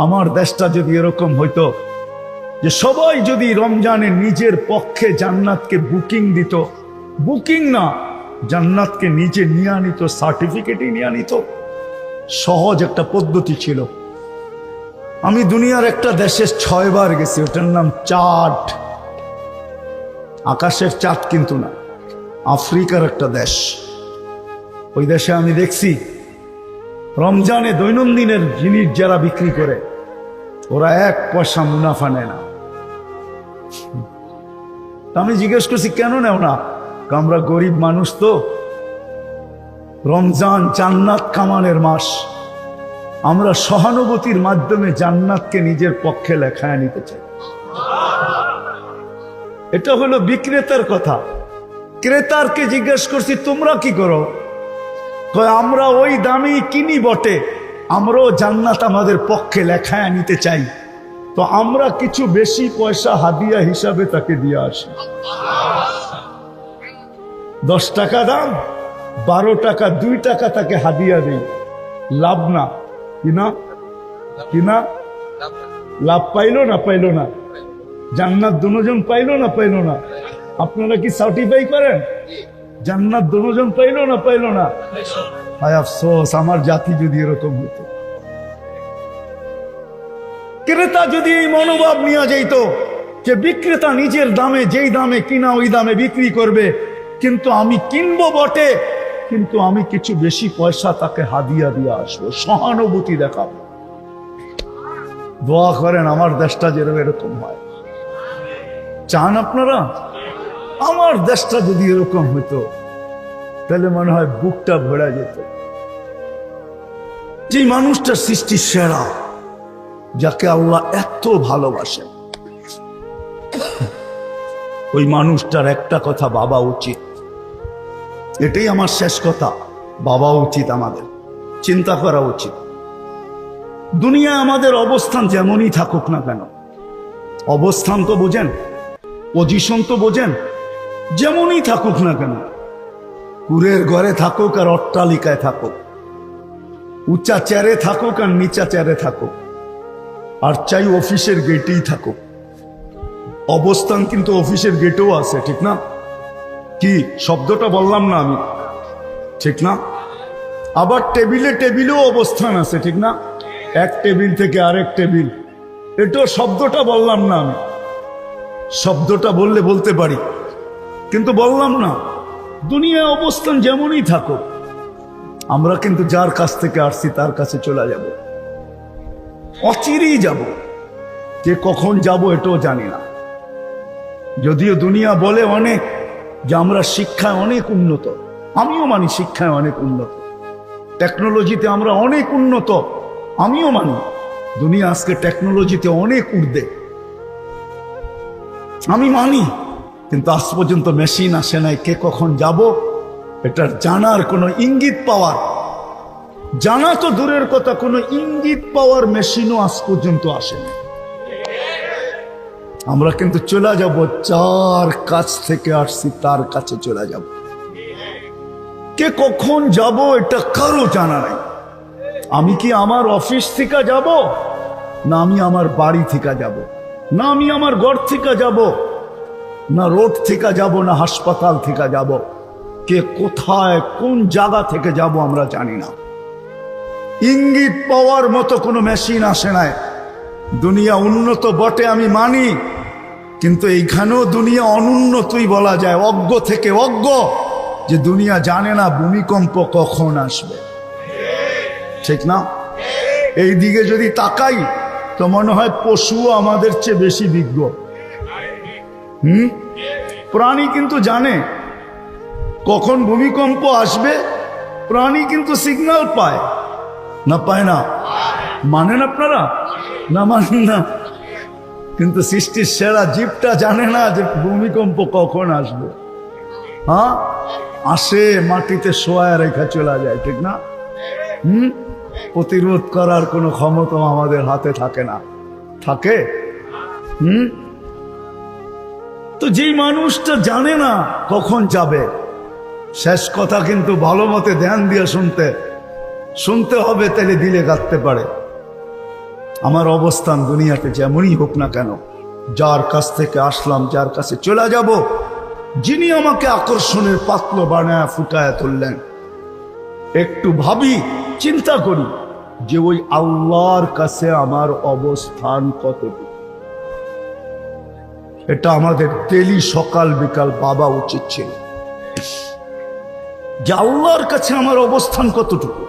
আমার দেশটা যদি এরকম হইতো যে সবাই যদি রমজানে নিজের পক্ষে জান্নাতকে বুকিং দিত, বুকিং না, জান্নাতকে নিজে নিয়ে আনিত, সার্টিফিকেটই নিয়ে আনিত। সহজ একটা পদ্ধতি ছিল। আমি দুনিয়ার একটা দেশে 6 বার গেছি, ওটার নাম চাঁদ। আকাশের চাঁদ কিন্তু না, আফ্রিকার একটা দেশ। ওই দেশে আমি দেখছি রমজানে দৈনন্দিনের জিনিস যারা বিক্রি করে ওরা 1 পয়সা মুনাফা নেয় না। আমি জিজ্ঞেস করছি কেন নেও না? আমরা গরিব মানুষ তো, রমজান জান্নাত কামানের মাস, আমরা সহানুভূতির মাধ্যমে জান্নাতকে নিজের পক্ষে লেখায় নিতে চাই। এটা হলো বিক্রেতার কথা। ক্রেতারকে জিজ্ঞেস করছি তোমরা কি করো? কয় আমরা ওই দামেই কিনি বটে, আমরাও জান্নাত আমাদের পক্ষে লেখায় নিতে চাই, তো আমরা কিছু বেশি পয়সা হাদিয়া হিসাবে তাকে দিয়ে আসি। 10 টাকা দাম, 12 টাকা 2 টাকা তাকে হাদিয়া দেই। লাভ না কিনা? কিনা লাভ পাইলো না? পাইলো না? জান্নাত দুজন পাইলো না? পাইলো না? আপনারা কি সার্টিফাই করেন জান্নাত দুজন পাইলো না? পাইলো না? হায় আফসোস, আমার জাতি যদি এরকম হতো। ক্রেতা যদি এই মনোভাব নিয়ে যাইত যে বিক্রেতা নিজের দামে, যেই দামে কিনা ওই দামে বিক্রি করবে, কিন্তু আমি কিনবো বটে, কিন্তু আমি কিছু বেশি পয়সা তাকে হাদিয়া দিয়ে আসবো, সহানুভূতি দেখাবো। দোয়া করেন আমার দেশটা যেরকম এরকম হয়। চান আপনারা? আমার দেশটা যদি এরকম হইতো তাহলে মনে হয় বুকটা ভরা যেত। যে মানুষটা সৃষ্টির সেরা, যাকে আল্লাহ এত ভালোবাসে, ওই মানুষটার একটা কথা ভাবা উচিত। এটাই আমার শেষ কথা, ভাবা উচিত, আমাদের চিন্তা করা উচিত। দুনিয়ায় আমাদের অবস্থান যেমনই থাকুক না কেন, অবস্থান তো বোঝেন, পজিশন তো বোঝেন, যেমনই থাকুক না কেন, কুড়ের ঘরে থাকুক আর অট্টালিকায় থাকুক, উঁচা চেয়ারে থাকুক আর নিচা চেয়ারে থাকুক, আর চাই অফিসের গেটেই থাকুক, অবস্থান কিন্তু অফিসের গেটেও আছে, ঠিক না? কি শব্দটা বললাম না আমি? ঠিক না? আবার টেবিলে টেবিলেও অবস্থান আছে, ঠিক না? এক টেবিল থেকে আরেক টেবিল, এটাও শব্দটা বললাম না আমি। শব্দটা বললে বলতে পারি, কিন্তু বললাম না। দুনিয়ায় অবস্থান যেমনই থাকুক, আমরা কিন্তু যার কাছ থেকে আসছি তার কাছে চলে যাব, অচিরেই যাব। যে কখন যাব এটাও জানি না। যদিও দুনিয়া বলে অনেক যে আমরা শিক্ষায় অনেক উন্নত, আমিও মানি শিক্ষায় অনেক উন্নত, টেকনোলজিতে আমরা অনেক উন্নত, আমিও মানি। দুনিয়া আজকে টেকনোলজিতে অনেক ঊর্ধ্বে, আমি মানি। কিন্তু আজ পর্যন্ত মেশিন আসে নাই কে কখন যাব এটার জানার কোনো ইঙ্গিত পাওয়ার, জানা তো দূরের কথা, কোনো ইঙ্গিত পাওয়ার মেশিনও আজ পর্যন্ত আসেনি। আমরা কিন্তু চলে যাব, যার কাছ থেকে আসছি তার কাছে চলে যাব। কে কখন যাব এটা কারো জানা নাই। আমি কি আমার অফিস থেকে যাব, না আমি আমার বাড়ি থেকে যাব, না আমি আমার ঘর থেকে যাব, না রোড থেকে যাব, না হাসপাতাল থেকে যাব, কে কোথায় কোন জায়গা থেকে যাব আমরা জানি না। ইঙ্গিত পাওয়ার মতো কোনো মেশিন আসে নাই। দুনিয়া উন্নত বটে আমি মানি, কিন্তু এইখানেও দুনিয়া অনুন্নতই বলা যায়। অজ্ঞ থেকে অজ্ঞ, যে দুনিয়া জানে না ভূমিকম্প কখন আসবে, ঠিক না? এই দিকে যদি তাকাই তো মনে হয় পশুও আমাদের চেয়ে বেশি বিজ্ঞ। প্রাণী কিন্তু জানে কখন ভূমিকম্প আসবে, প্রাণী কিন্তু সিগন্যাল পায় না? পায় না? মানেন আপনারা? না মানেন না? কিন্তু সৃষ্টির সেরা জীবটা জানে না যে ভূমিকম্প কখন আসবে। হ্যাঁ, আসে, মাটিতে শোয়া রেখা চলে যায়, ঠিক না? প্রতিরোধ করার কোনো ক্ষমতা আমাদের হাতে থাকে না। থাকে? তো যেই মানুষটা জানে না কখন যাবে, শেষ কথা কিন্তু ভালো মতে ধ্যান দিয়ে শুনতে হবে, তাহলে দিলে কাটতে পারে। আমার অবস্থান দুনিয়াতে যেমনই হোক না কেন, যার কাছ থেকে আসলাম, যার কাছে চলে যাব, যিনি আমাকে আকর্ষণের পাত্র বানায় ফুটায় তুললেন, একটু ভাবি, চিন্তা করি যে ওই আল্লাহর কাছে আমার অবস্থান কতটুকু। এটা আমাদের ডেলি সকাল বিকাল ভাবা উচিত ছিল যে আল্লাহর কাছে আমার অবস্থান কতটুকু।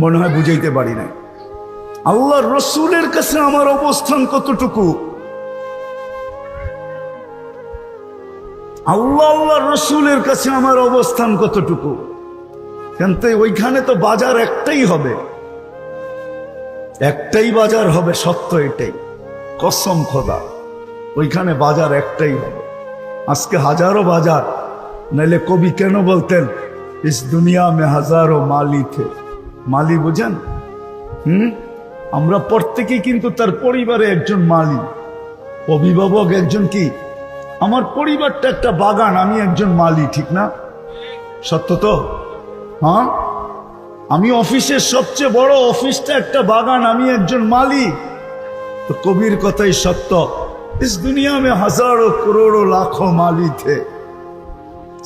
মনে হয় বুঝাইতে পারি না। আল্লাহর রসুলের কাছে আমার অবস্থান কতটুকু, আল্লাহর রসুলের কাছে আমার অবস্থান কতটুকু। কিন্তু ওইখানে তো বাজার একটাই হবে, একটাই বাজার হবে, সত্য এটাই, কসম খোদা, ওইখানে বাজার একটাই হবে। আজকে হাজারো বাজার, নাইলে কবি কেন বলতেন ইস দুনিয়া মে হাজারো মালি থে। মালি বুঝেন? আমরা প্রত্যেকেই কিন্তু তার পরিবারে একজন মালি, অভিভাবক একজন কি, আমার পরিবারটা একটা বাগান, আমি একজন মালি, ঠিক না? সত্য তো? হ্যাঁ, আমি অফিসের সবচেয়ে বড় অফিসটা একটা বাগান, আমি একজন মালি। তো কবির কথাই সত্য, इस दुनिया में हजारों करोड़ों लाखों माली थे,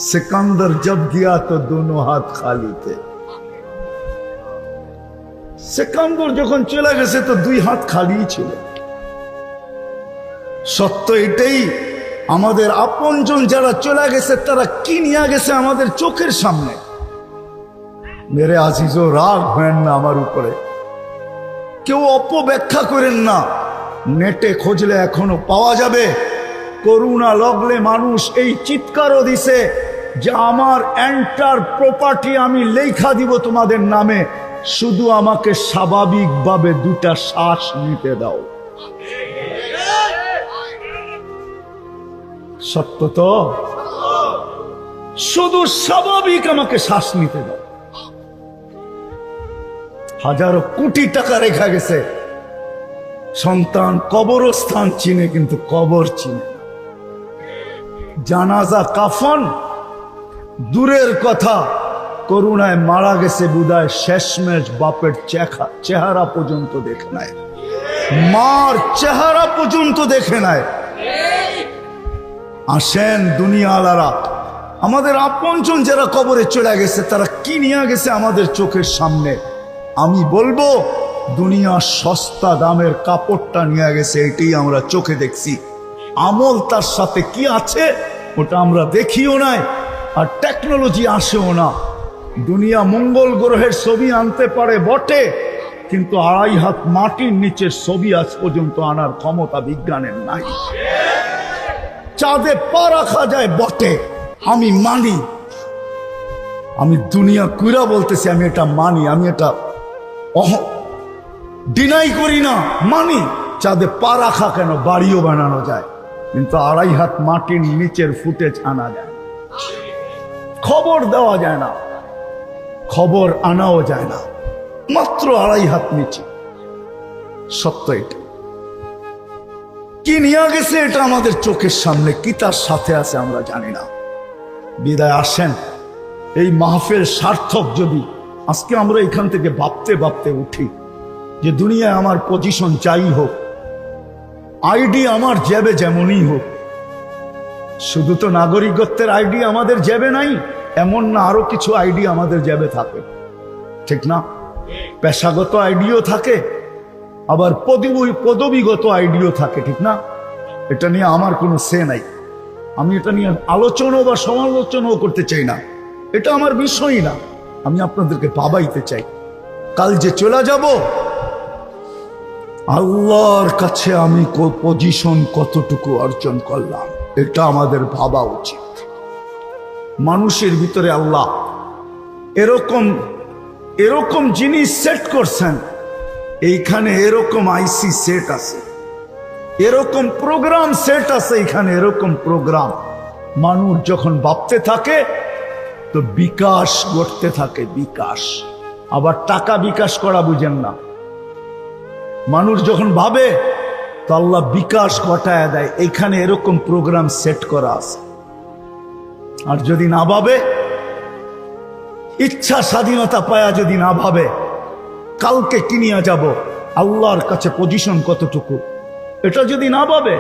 सिकंदर जब गया तो दोनों हाथ खाली थे। সিকান্দর যখন চলে গেছে তো দুই হাত খালি ছিল। সত্য এটাই, আমাদের আপনজন যারা চলে গেছে তারা কি নিয়ে গেছে আমাদের চোখের সামনে। মেরে আজিজও, রাগ হয় না আমার উপরে, কেউ অপব্যাখ্যা করেন না, নেটে খুঁজলে এখনো পাওয়া যাবে। করোনা লগলে মানুষ এই চিৎকারও দিছে যে আমার এন্টার প্রপার্টি আমি লেখা দিব তোমাদের নামে, শুধু আমাকে স্বাভাবিকভাবে দুটা শ্বাস নিতে দাও। সত্য তো? শুধু স্বাভাবিক আমাকে শ্বাস নিতে দাও। হাজারো কোটি টাকা রেখা গেছে, সন্তান কবরস্থান চিনে কিন্তু কবর চিনে না। জানাজা কাফন দূরের কথা, করুণায় মারা গেছে বুদায় শেষমেশ বাপের চেহারা পর্যন্ত দেখে নাই, মার চেহারা পর্যন্ত দেখে নাই। আসেন দুনিয়ালারা, আমাদের আপনজন যারা কবরে চলে গেছে তারা কি নিয়ে গেছে আমাদের চোখের সামনে। আমি বলবো দুনিয়া সস্তা দামের কাপড়টা নিয়ে গেছে, এটাই আমরা চোখে দেখছি। আমল তার সাথে কি আছে ওটা আমরা দেখিও নাই, আর টেকনোলজি আসেও না। দুনিয়া মঙ্গল গ্রহের ছবি আনতে পারে বটে, কিন্তু 2.5 হাত মাটির নিচের ছবি আজ পর্যন্ত আনার ক্ষমতা বিজ্ঞানের নাই। চাঁদে পা রাখা যায় বটে, আমি মানি, আমি দুনিয়া কুইরা বলতেছি, আমি এটা মানি, আমি এটা ডিনাই করি না, মানি। চাঁদে পা রাখা কেন, বাড়িও বানানো যায়, কিন্তু 2.5 হাত মাটির নিচের ফুটেজ আনা যায়, খবর দেওয়া যায় না, খবর আনাও যায় না, মাত্র 2.5 হাত নিচে। সত্য এটা। কি নিয়ে গেছে এটা আমাদের চোখের সামনে, কি তার সাথে আছে আমরা জানি না। বিদায় আসেন, এই মাহফিল সার্থক যদি আজকে আমরা এখান থেকে ভাবতে ভাবতে উঠি যে দুনিয়ায় আমার পজিশন যাই হোক, আইডি আমার জেবে যেমনই হোক, শুধু তো নাগরিকত্বের আইডি আমাদের জেবে নাই এমন না, আরো কিছু আইডি আমাদের জেবে থাকে, ঠিক না? পেশাগত আইডিও থাকে, আবার পদবিগত আইডিও থাকে, ঠিক না? এটা নিয়ে আমার কোনো সে নাই, আমি এটা নিয়ে আলোচনা বা সমালোচনাও করতে চাই না, এটা আমার বিষয়ই না। আমি আপনাদেরকে ভাবাইতে চাই, কাল যে চলে যাব আল্লাহর কাছে আমি পজিশন কতটুকু অর্জন করলাম, এটা আমাদের ভাবা উচিত। মানুষের ভিতরে আল্লাহ এরকম এরকম জিনিস সেট করছেন, এইখানে এরকম আইসি সেট আছে, এরকম প্রোগ্রাম সেট আছে, এখানে এরকম প্রোগ্রাম। মানুষ যখন ভাবতে থাকে তো বিকাশ ঘটতে থাকে, বিকাশ। আবার টাকা বিকাশ করা বুঝেন না, মানুষ যখন ভাবে তো আল্লাহ বিকাশ ঘটায় দেয়, এইখানে এরকম প্রোগ্রাম সেট করা আছে। আর যদি না ভাবে, ইচ্ছা স্বাধীনতা পায়া যদি না ভাবে কালকে কি নিয়ে যাব, আল্লাহর কাছে পজিশন কতটুকু, এটা যদি না ভাবে,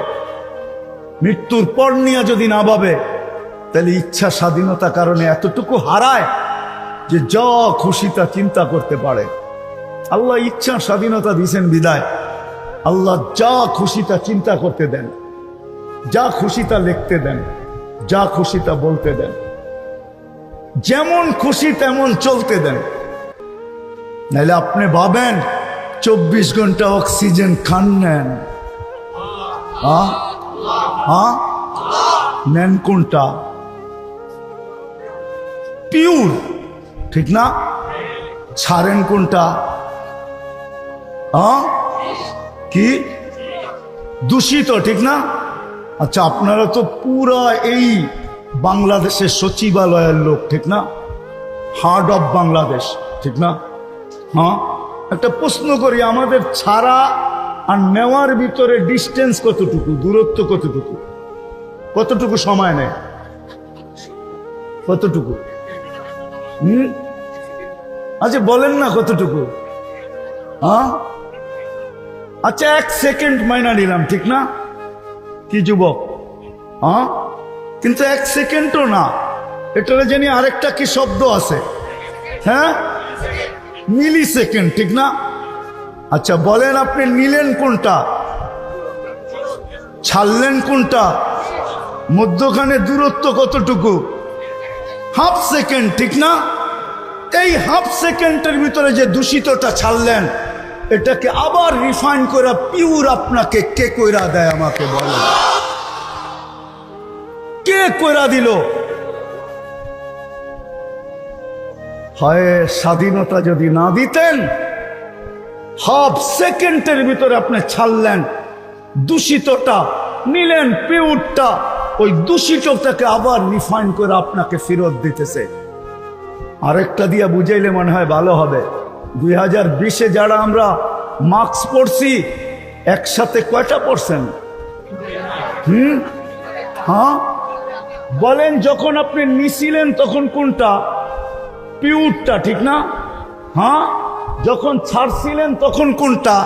মৃত্যুর পর নিয়ে যদি না ভাবে, তাহলে ইচ্ছা স্বাধীনতা কারণে এতটুকু হারায় যে যা খুশি তা চিন্তা করতে পারে। আল্লাহ ইচ্ছা স্বাধীনতা দিয়েছেন বিদায় আল্লাহ যা খুশি তা চিন্তা করতে দেন, যা খুশি তা লিখতে দেন, যা খুশি তা বলতে দেন, যেমন খুশি তেমন চলতে দেন। নাহলে আপনি ভাবেন 24 ঘন্টা অক্সিজেন খান নেন, নেন কোনটা? পিওর, ঠিক না? ছাড়েন কোনটা? কি দূষিত, ঠিক না? আচ্ছা, আপনারা তো পুরা এই বাংলাদেশের সচিবালয়ের লোক, ঠিক না? হার্ট অফ বাংলাদেশ, ঠিক না? একটা প্রশ্ন করি, আমাদের ছাড়া আর নেওয়ার ভিতরে ডিস্টেন্স কতটুকু, দূরত্ব কতটুকু, কতটুকু সময় নেয়, কতটুকু? আচ্ছা বলেন না কতটুকু? আচ্ছা 1 সেকেন্ড মাইনা নিলাম, ঠিক না? কি যুবক? কিন্তু 1 সেকেন্ডও না, এটা জানি আরেকটা কি শব্দ আছে, হ্যাঁ, মিলি সেকেন্ড, ঠিক না? আচ্ছা বলেন, আপনি নিলেন কোনটা, ছাড়লেন কোনটা, মধ্যখানে দূরত্ব কতটুকু? হাফ সেকেন্ড, ঠিক না? এই হাফ সেকেন্ডের ভিতরে যে দূষিতটা ছাড়লেন, এটাকে আবার রিফাইন করে পিওর আপনাকে কে কইরা দেয়? আমাকে বলেন, কে কইরা দিল? হয় স্বাধীনতা যদি না দিতেন, হাফ সেকেন্ডের ভিতরে আপনি ছাড়লেন, দূষিতটা নিলেন, পিওরটা, ওই দূষিতটাকে আবার রিফাইন করে আপনাকে ফেরত দিতেছে। আরেকটা দিয়া বুঝাইলে মনে হয় ভালো হবে। 2020-এ যারা আমরা মাস্ক পরছি, একসাথে কয়টা পরছেন? বলেন, যখন আপনি নিছিলেন তখন কোনটা? পিওরটা, ঠিক না? যখন ছাড়ছিলেন তখন কোনটা?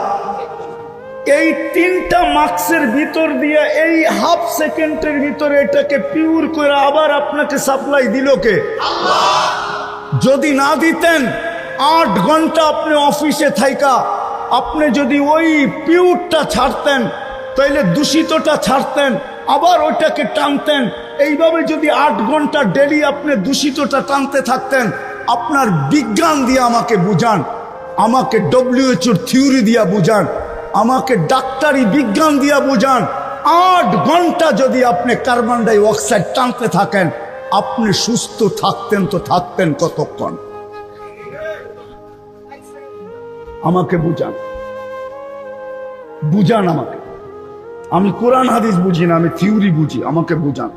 এই 3টা মাস্কের ভিতর দিয়ে এই হাফ সেকেন্ডের ভিতরে এটাকে পিওর করে আবার আপনাকে সাপ্লাই দিল কে? যদি না দিতেন, 8 ঘন্টা আপনি অফিসে থাইকা আপনি যদি ওই পিওরটা ছাড়তেন, তাইলে দূষিতটা ছাড়তেন, আবার ওইটাকে টানতেন। এইভাবে যদি 8 ঘন্টা ডেলি আপনি দূষিতটা টানতে থাকতেন, আপনার বিজ্ঞান দিয়ে আমাকে বুঝান, আমাকে WHO থিওরি দিয়া বুঝান, আমাকে ডাক্তারি বিজ্ঞান দিয়া বুঝান, 8 ঘন্টা যদি আপনি কার্বন ডাই অক্সাইড টানতে থাকেন, আপনি সুস্থ থাকতেন তো থাকতেন কতক্ষণ? আমাকে বুঝান, বুঝান আমাকে। আমি কোরআন হাদিস বুঝি না, আমি থিওরি বুঝি, আমাকে বুঝান।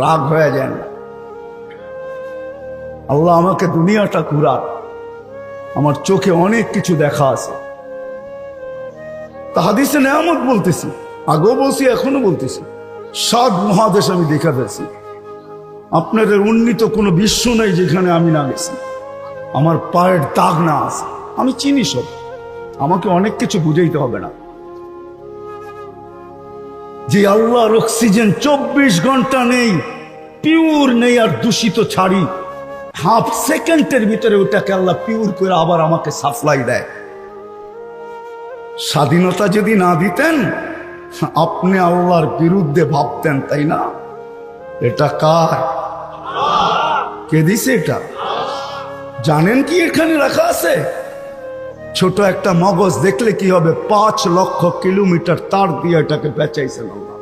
রাগ হয়ে যায় না। আল্লাহ আমাকে দুনিয়াটা ঘুরান, আমার চোখে অনেক কিছু দেখা আছে। তা হাদিসে নেয়ামত বলতেছি, আগেও বলছি, এখনো বলতেছি, 7 মহাদেশ আমি দেখা পেয়েছি। আপনাদের উন্নীত কোনো বিশ্ব নেই যেখানে আমি না গেছি, আমার পায়ের দাগ না আছে। আমি চিনি সব, আমাকে অনেক কিছু বুঝাইতে হবে না। যে আল্লাহর অক্সিজেন 24 ঘন্টা নেই, পিওর নেই, আর দূষিত ছাড়ি, হাফ সেকেন্ডের ভিতরে ওটাকে আল্লাহ পিওর করে আবার আমাকে সাপ্লাই দেয়। স্বাধীনতা যদি না দিতেন, আপনি আল্লাহর বিরুদ্ধে ভাবতেন, তাই না? এটা কার? কে দিছে এটা? জানেন কি এখানে রাখা আছে? ছোট একটা মগজ দেখলে কি হবে? 5 লক্ষ কিলোমিটার তার দিয়ে এটাকে বেঁচাইছেন আল্লাহ।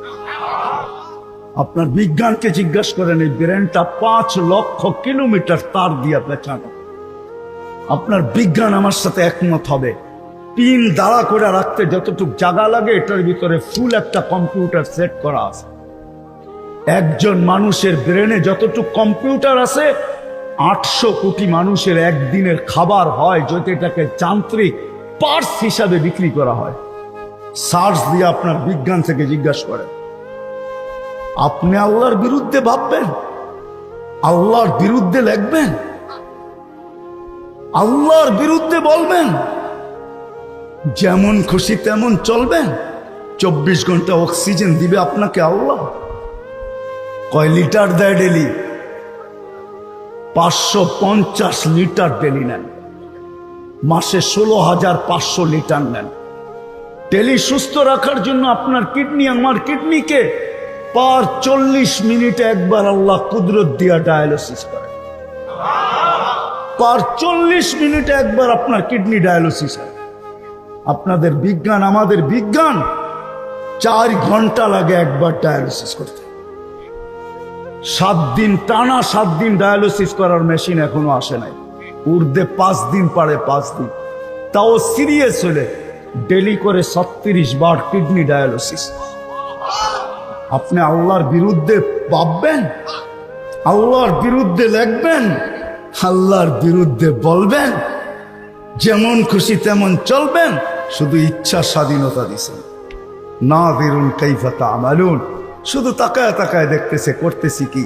আপনার বিজ্ঞানকে জিজ্ঞাসা করেন, এই ব্রেনটা 5 লক্ষ কিলোমিটার তার দিয়ে বেঁচানো। আপনার বিজ্ঞান আমার সাথে একমত হবে। পিন দাঁড়া করে রাখতে যতটুকু জায়গা লাগে, এটার ভিতরে ফুল একটা কম্পিউটার সেট করা আছে। একজন মানুষের ব্রেনে যতটুকু কম্পিউটার আছে, 800 কোটি মানুষের একদিনের খাবার হয়, যদি এটাকে যান্ত্রিক পার্টস হিসাবে বিক্রি করা হয়। সার্চ দিয়ে আপনার বিজ্ঞান থেকে জিজ্ঞাসা করেন। আপনি আল্লাহর বিরুদ্ধে ভাববেন, আল্লাহর বিরুদ্ধে লিখবেন, আল্লাহর বিরুদ্ধে বলবেন, যেমন খুশি তেমন চলবেন? 24 ঘন্টা অক্সিজেন দিবে আপনাকে আল্লাহ? কয় লিটার দেয় ডেলি? 550 লিটার ডেলি নেন, মাসে 16,500 লিটার নেন। ডেলি সুস্থ রাখার জন্য আপনার কিডনি, আমার কিডনিকে পার 40 মিনিটে একবার আল্লাহ কুদরত দিয়া ডায়ালিসিস করে। পার 40 মিনিটে একবার আপনার কিডনি ডায়ালিসিস হয়। আপনাদের বিজ্ঞান, আমাদের বিজ্ঞান 4 ঘন্টা লাগে একবার ডায়ালিসিস করতে। 7 দিন টানা, 7 দিন ডায়ালিসিস করার মেশিন এখনো আসে নাই। উর্দে 5 দিন পারে, 5 দিন। তাও সিরিয়াস হলে ডেলি করে 36 বার কিডনি ডায়ালিসিস। আপনি আল্লাহর বিরুদ্ধে ভাববেন, আল্লাহর বিরুদ্ধে লিখবেন, আল্লাহর বিরুদ্ধে বলবেন, যেমন খুশি তেমন চলবেন। শুধু ইচ্ছা স্বাধীনতা দিছেন। নাযিরুন কাইফা তা'মালুন, শুধু তাকায় তাকায় দেখতেছে করতেছি কি।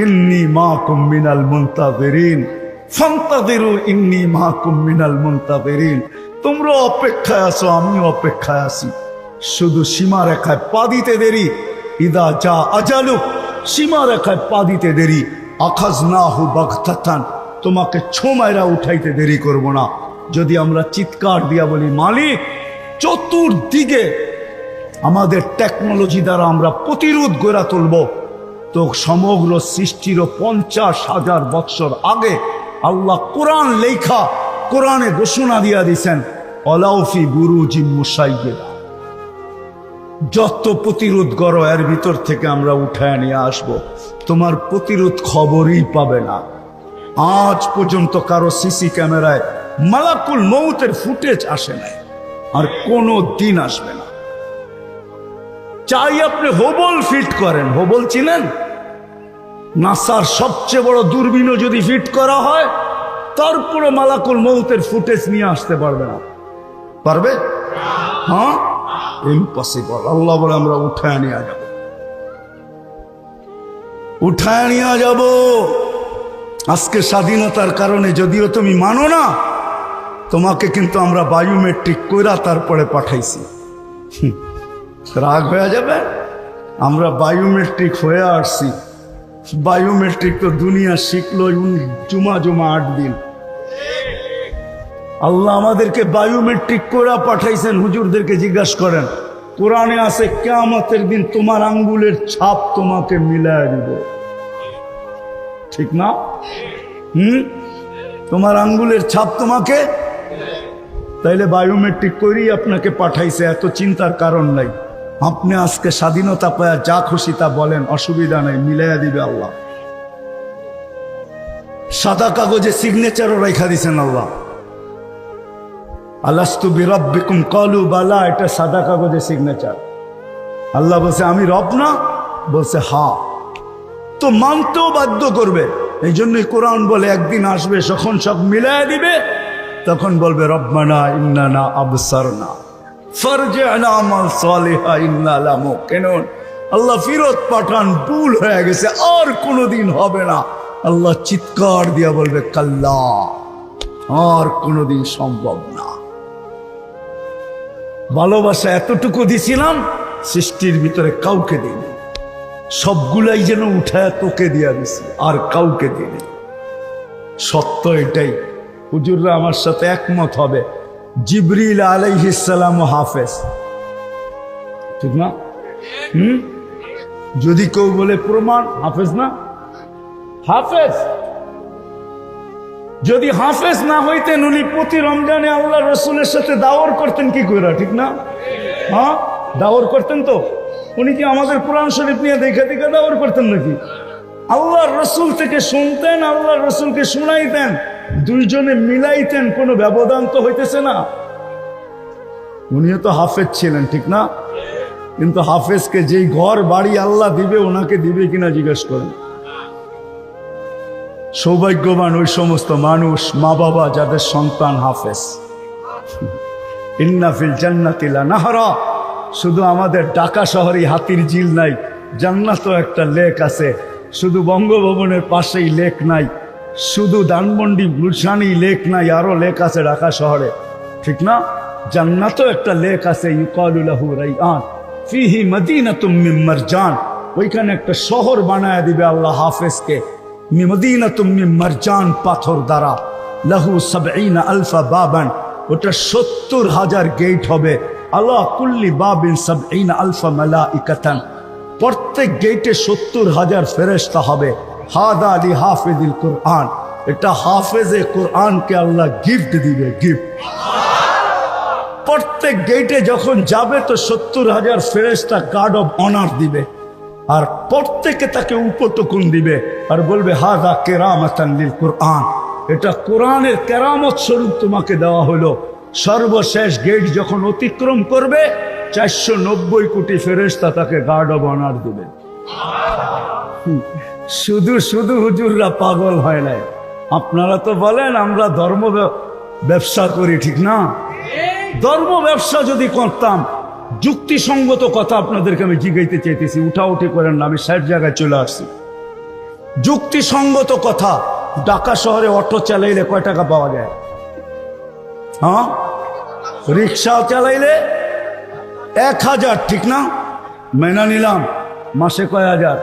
ইন্নী মাকুম মিনাল মুনতাযিরিন ফান্তাযিরু ইন্নী মাকুম মিনাল মুনতাযিরিন। তোমরা অপেক্ষায় আছো, আমিও অপেক্ষায় আছি। শুধু সীমা রেখায় পা দিতে দেরি। ইদা যা আজালু, সীমা রেখায় পা দিতে দেরি। আখাযনাহু বাগতাতান, তোমাকে ছোমাইরা উঠাইতে দেরি করব না। যদি আমরা চিৎকার দিয়া বলি মালিক, চতুর্দিকে আমাদের টেকনোলজি দ্বারা আমরা প্রতিরোধ গড়ে তুলব, তো সমগ্র সৃষ্টির 50,000 বৎসর আগে আল্লাহ কোরআন লেখা, কোরআনে ঘোষণা দিয়া দিছেন অলাউফি বুরুজিম মুশাইয়্যিদা। যত প্রতিরোধ করো এর ভিতর থেকে আমরা উঠায় নিয়ে আসব। তোমার প্রতিরোধ খবরই পাবে না। আজ পর্যন্ত কারো সিসি ক্যামেরায় মালাকুল মউতের ফুটেজ আসে নাই, আর কোনো দিন আসবে না। চাই আপনি হোবল ফিট করেন, হোবল চিনেন? নাসার সবচেয়ে বড় দূরবীনও যদি ফিট করা হয়, তারপরে মালাকুল মউতের ফুটেজ নিয়ে আসতে পারবে না। পারবে? হ্যাঁ, ইম্পসিবল। আল্লাহ বলে আমরা উঠায় নিয়ে যাব, উঠায় নিয়ে যাব। আজকে স্বাধীনতার কারণে যদিও তুমি মানো না, তোমাকে কিন্তু আমরা বায়োমেট্রিক কইরা তারপরে পাঠাইছি। রাগ হয়ে যাবে? আমরা বায়োমেট্রিক হয়ে আসছি। বায়োমেট্রিক তো দুনিয়া শিখলো জুমা 8 দিন। আল্লাহ আমাদেরকে বায়োমেট্রিক কইরা পাঠাইছেন। হুজুরদেরকে জিজ্ঞাসা করেন, কোরআনে আছে কিয়ামতের দিন তোমার আঙ্গুলের ছাপ তোমাকে মিলায় দিব। ঠিক না? তোমার আঙ্গুলের ছাপ তোমাকে, তাইলে বায়োমেট্রিক করেই আপনাকে পাঠাইছে, এত চিন্তার কারণ নাই। আপনি আজকে স্বাধীনতা পায়া যা খুশি তা বলেন, অসুবিধা নাই, মিলাইয়া দিবে আল্লাহ। সাদা কাগজে সিগনেচারও রেখা দিছেন আল্লাহ। আলাস্তু বিরাব্বিকুম ক্বালু বালা, এটা সাদা কাগজে সিগনেচার। আল্লাহ বলছে আমি রব না? বলছে হ্যাঁ। তো মানতেও বাধ্য করবে। এই জন্যই কোরআন বলে একদিন আসবে যখন সব মিলাইয়া দিবে, তখন বলবে রব্বানা ইন্নানা আবসারনা ফারজি'না আমাল সালিহা ইন্না লা মুকিনুন। আল্লাহ ফিরত পাঠান, ভুল হয়ে গেছে, আর কোনোদিন হবে না। আল্লাহ চিৎকার দিয়া বলবে কাল্লা, আর কোনোদিন সম্ভব না। ভালোবাসা এতটুকু দিছিলাম, সৃষ্টির ভিতরে কাউকে দিইনি। সবগুলাই যেন উঠায় তোকে দিয়া দিছি, আর কাউকে দিইনি। সত্য এটাই। হুজুররা আমার সাথে একমত হবে। জিবরিল আলাইহিস সালাম হাফেজ, ঠিক না? যদি কেউ বলে প্রমাণ হাফেজ না, হাফেজ। যদি হাফেজ না হইতেন, উনি প্রতি রমজানে আল্লাহ রসুলের সাথে দাওয়ার করতেন কি করে? ঠিক না? হ্যাঁ, দাওয়ার করতেন তো। উনি কি আমাদের কোরআন শরীফ নিয়ে দেখে দেখে দাওয়ার করতেন নাকি? আল্লাহর রসুল থেকে শুনতেন, আল্লাহর রসুলকে শুনাইতেন, দুইজনে মিলাইতেন, কোনো ব্যবধান তো হইতেছে না। উনিও তো হাফেজ ছিলেন, ঠিক না? কিন্তু হাফেজকে যেই ঘর বাড়ি আল্লাহ দিবে, ওনাকে দিবে কিনা জিজ্ঞেস করেন। সৌভাগ্যবান ওই সমস্ত মানুষ, মা বাবা যাদের সন্তান হাফেজ। ইন্না ফিল জান্নাতি লানাহরা। শুধু আমাদের ঢাকা শহরে হাতির ঝিল নাই, জান্নাতও একটা লেক আছে। শুধু বঙ্গভবনের পাশেই লেক নাই, শুধু ধানমন্ডি গুলশানি লেক নাই, আরো লেক আছে ঢাকা শহরে, ঠিক না? জান্নাতও একটা লেক আছে, ইউকালু লাহু রাইয়ান ফিহি মদিনাতুম মিন মারজান। ওইখানে একটা শহর বানায় দিবে আল্লাহ হাফেজকে, মদিনাতুম মিন মারজান, পাথর দ্বারা। লাহু ৭০,০০০ বাবান, ওটা ৭০,০০০ গেট হবে। আলা কুল্লি বাবিন ৭০,০০০ মালাইকাতান, প্রত্যেক গেটে ৭০,০০০ ফেরেশতা হবে। হাদা লি হাফিজিল কুরআন, এটা হাফেজে কোরআনকে আল্লাহ গিফট দিবে, গিফট। প্রত্যেক গেটে যখন যাবে তো ৭০,০০০ ফেরেশতা গার্ড অফ অনার দিবে, আর প্রত্যেকে তাকে উপটকুন দিবে আর বলবে হাদা কেরামাতান লিল কুরআন, এটা কোরআনের কেরামত স্বরূপ তোমাকে দেওয়া হলো। সর্বশেষ গেট যখন অতিক্রম করবে ৪৯০ কোটি ফেরেশতা তাকে গার্ড অব অনার দিবে। শুধু শুধু হুজুররা পাগল হয় নাই। আপনারা তো বলেন আমরা ধর্ম ব্যবসা করি, ঠিক না? ধর্ম ব্যবসা যদি করতাম, যুক্তিসঙ্গত কথা আপনাদেরকে আমি জিগাইতে চাইতেছি, উঠাউঠি করেন না, আমি ৬০ জায়গায় চলে আসছি। যুক্তিসঙ্গত কথা, ঢাকা শহরে অটো চালাইলে কয় টাকা পাওয়া যায়? হ্যাঁ, রিক্সা চালাইলে ১,০০০, ঠিক না? মেনা নিলাম, মাসে কয় হাজার?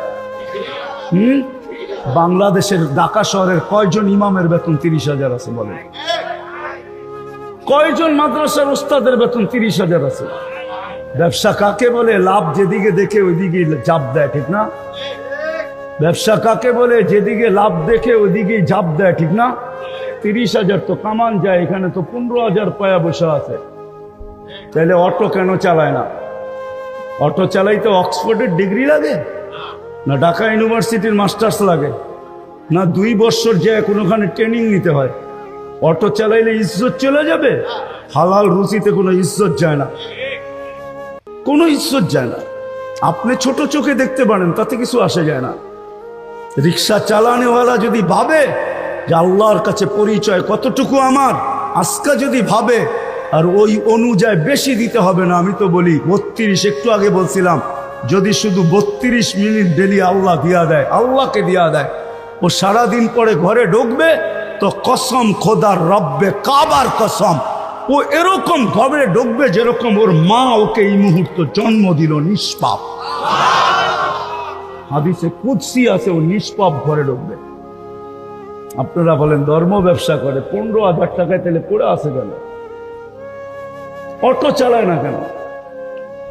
বাংলাদেশের ঢাকা শহরের কয়জন ইমামের বেতন ৩০,০০০ আছে বলেন? কয়জন মাদ্রাসার উস্তাদের বেতন ৩০,০০০ আছে? ব্যবসা কাকে বলে? লাভ যেদিকে দেখে ওইদিকে চাপ দেয়, ঠিক না? ব্যবসা কাকে বলে? যেদিকে লাভ দেখে ওইদিকেই ঝাঁপ দেয়, ঠিক না? ৩০,০০০ তো কামান যায়, এখানে তো ১৫,০০০ পায়া বসে আছে। তাহলে অটো কেন চালায় না? অটো চালাইতে অক্সফোর্ডের ডিগ্রি লাগে না ঢাকা ইউনিভার্সিটির মাস্টার্স লাগে না ২ বছর যায় কোনোখানে ট্রেনিং নিতে হয়? অটো চালাইলে ইজ্জত চলে যাবে? হালাল রুচিতে কোনো ইজ্জত যায় না, কোনো ইজ্জত যায় না। আপনি ছোট চোখে দেখতে পারেন, তাতে কিছু আসে যায় না। রিক্সা চালানোওয়ালা যদি ভাবে যে আল্লাহর কাছে পরিচয় কতটুকু আমার, আজকে যদি ভাবে আর ওই অনুযায়ী বেশি দিতে হবে না। আমি তো বলি ৩২, একটু আগে বলছিলাম, যদি শুধু ৩২ মিনিট ডেলি আল্লাহ দিয়া দেয়, আল্লাহকে দিয়া দেয়, ও সারাদিন পরে ঘরে ঢুকবে তো কসম খোদার রব্বে কাবার কসম, ও এরকম ঘরে ঢুকবে যেরকম ওর মা ওকে এই মুহূর্ত জন্ম দিল, নিষ্পাপ। হাদিসে কুদসি আছে, ও নিষ্পাপ ঘরে ঢুকবে। আপনারা বলেন ধর্ম ব্যবসা করে ১৫,০০০ টাকায় তেলে পড়ে আছে কেন? অটো চালায় না কেন?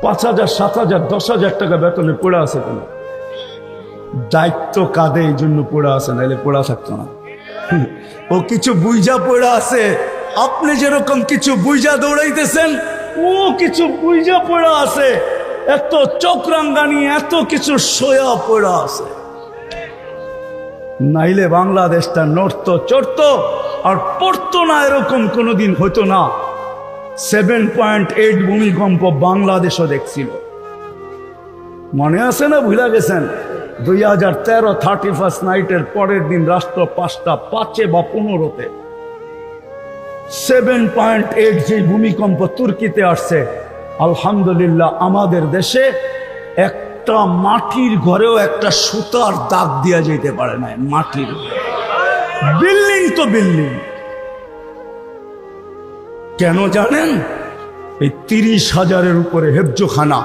৫,০০০, ৭,০০০, ১০,০০০ টাকা বেতনে পড়ে আছে কেন? দায়িত্ব কাঁধে, এই জন্য পড়ে আছে, নাইলে পড়া থাকতো না। ও কিছু বুঝা পড়ে আছে। আপনি যেরকম কিছু বুঝা দৌড়াইতেছেন, ও কিছু বুঝা পড়ে আছে। এত চক্রাঙ্গানি, এত কিছু সয়া পড়ে আছে। নাইলে বাংলাদেশটা নড়তো চড়তো আর পড়তো না, এরকম কোনোদিন হতো না। 7.8 ভূমিকম্প বাংলাদেশও দেখছিল, মনে আছে না? ভুলে গেছেন? 2013 31st নাইটের পরের দিন রাষ্ট্র 5টা 5 বা 15-তে 7.8 যে ভূমিকম্প তুর্কিতে আসছে। আলহামদুলিল্লাহ আমাদের দেশে একটা মাটির ঘরেও একটা সুতার দাগ দিয়া যেতে পারে না। মাটির বিল্ডিং তো বিল্ডিং, কেন জানেন? এই 30,000-এর উপরে হেফজোখানা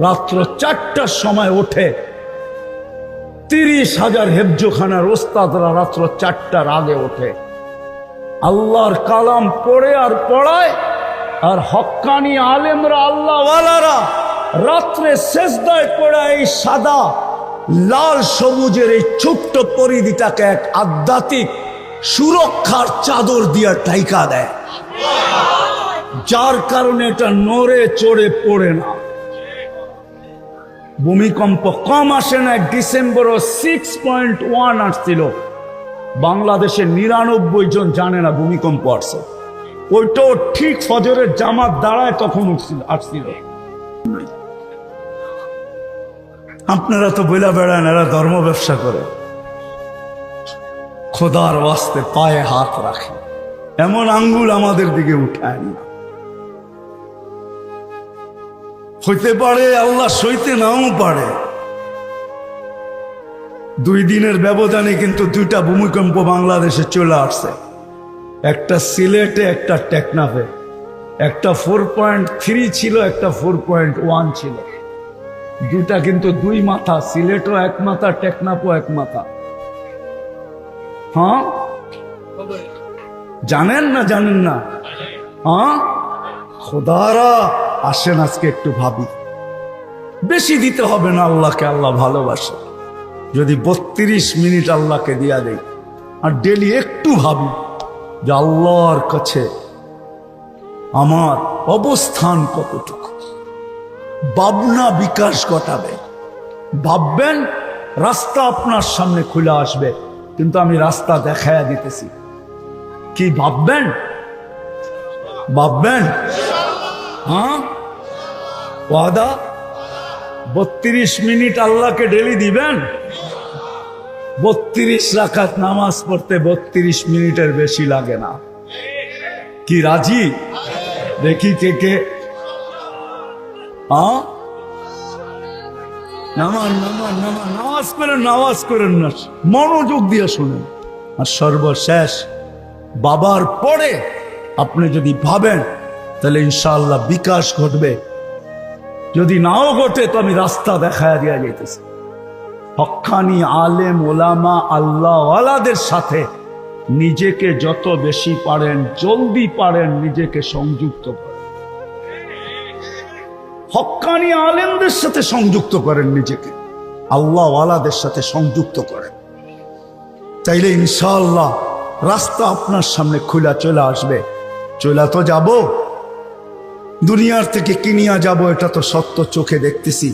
রাত্র 4টার সময় ওঠে। 30,000 হেফজোখানার ওস্তাদরা রাত্র 4টার আগে ওঠে, আল্লাহর কালাম পড়ে আর পড়ায়। আর হক্কানি আলেমরা, আল্লাহওয়ালারা রাত্রে সেজদায় পড়ে এই সাদা লাল সবুজের এই ছোট্ট পরিধিটাকে এক আধ্যাত্মিক সুরক্ষার চাদর দিয়া ঢাইকা দেয়, যার কারণে এটা নড়ে চড়ে পড়ে না। ভূমিকম্প কম আসে না। ডিসেম্বরও 6.1 আসছিল। বাংলাদেশে 99 জন জানে না ভূমিকম্প আসছে। ওইটাও ঠিক ফজরের জামাত দাঁড়ায় তখন আসছিল। আপনারা তো বইলা বেড়ান এরা ধর্ম ব্যবসা করে। খোদার ওয়াস্তে পায়ে হাত রাখে, এমন আঙ্গুল আমাদের দিকে উঠায় না। হইতে পারে আল্লাহ সইতে নাও পারে। 2 দিনের ব্যবধানে কিন্তু 2টা ভূমিকম্প বাংলাদেশে চলে আসছে, একটা সিলেটে, একটা টেকনাফে। একটা 4.3 ছিল, একটা 4.1 ছিল। দুটা কিন্তু দুই মাথা, সিলেটও এক মাথা, টেকনাফও এক মাথা। হ্যাঁ, জানেন না? জানেন না? হ্যাঁ, খোদারা আসেন আজকে একটু ভাবি। বেশি দিতে হবে না আল্লাহকে, আল্লাহ ভালোবাসে। যদি 32 মিনিট আল্লাহকে দিয়া দেই আর ডেলি একটু ভাবি যে আল্লাহর কাছে আমার অবস্থান কতটুকু, ভাবনা বিকাশ ঘটাবে। ভাববেন রাস্তা আপনার সামনে খুলে আসবে, কিন্তু আমি রাস্তা দেখাইয়া দিতেছি। কি ভাববেন? ভাববেন? হ্যাঁ, ওয়াদা? 32 মিনিট আল্লাহকে ডেলি দিবেন? 32 রাকাত নামাজ পড়তে 32 মিনিটের বেশি লাগে না। কি রাজি? দেখি কে কে। হ্যাঁ, নামান নামান নামান, নামাজ করেন, নামাজ করেন না, মনোযোগ দিয়ে শুনেন। আর সর্বশেষ বাবার পরে আপনি যদি ভাবেন তাহলে ইনশাআল্লাহ বিকাশ ঘটবে। যদি নাও ঘটে তো আমি রাস্তা দেখায় দিয়া যাইতেছি। হক্কানি আলেম ওলামা আল্লাহওয়ালাদের সাথে নিজেকে যত বেশি পারেন, জলদি পারেন, নিজেকে সংযুক্ত করেন। হক্কানি আলেমদের সাথে সংযুক্ত করেন, নিজেকে আল্লাহওয়ালাদের সাথে সংযুক্ত করেন। চাইলে ইনশাআল্লাহ রাস্তা আপনার সামনে খোলা চলে আসবে। চলে তো যাব, দুনিয়ার থেকে কিনিয়া যাব, এটা তো সত্য, চোখে দেখতেছি।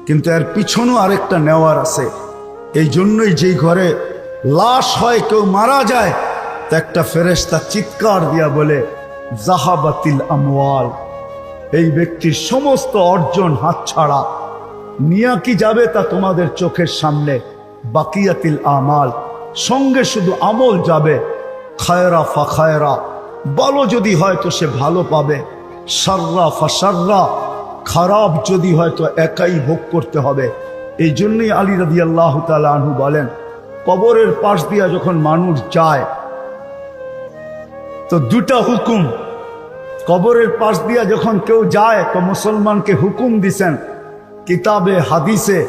কিন্তু এর পিছনেও আরেকটা নেওয়ার আছে। এই জন্যই যেই ঘরে লাশ হয়, কেউ মারা যায়, তা একটা ফেরেশতা চিৎকার দিয়া বলে জাহাবাতিল আমওয়াল, এই ব্যক্তির সমস্ত অর্জন হাতছাড়া। নিয়া কি যাবে তা তোমাদের চোখের সামনে। বাকিয়াতিল আমাল, সঙ্গে শুধু আমল যাবে। খায়রা ফা খায়রা, ভালো যদি হয় তো সে ভালো পাবে। শাররা ফা শাররা, খারাপ যদি হয় তো একাই ভোগ করতে হবে। এই জন্যই আলী রাদিয়াল্লাহু তাআলা আনহু বলেন, কবরের পাশ দিয়া যখন মানুষ যায় তো দুটা হুকুম। কবরের পাশ দিয়া যখন কেউ যায় তো মুসলমানকে হুকুম দিছেন, কিতাবে হাদিসে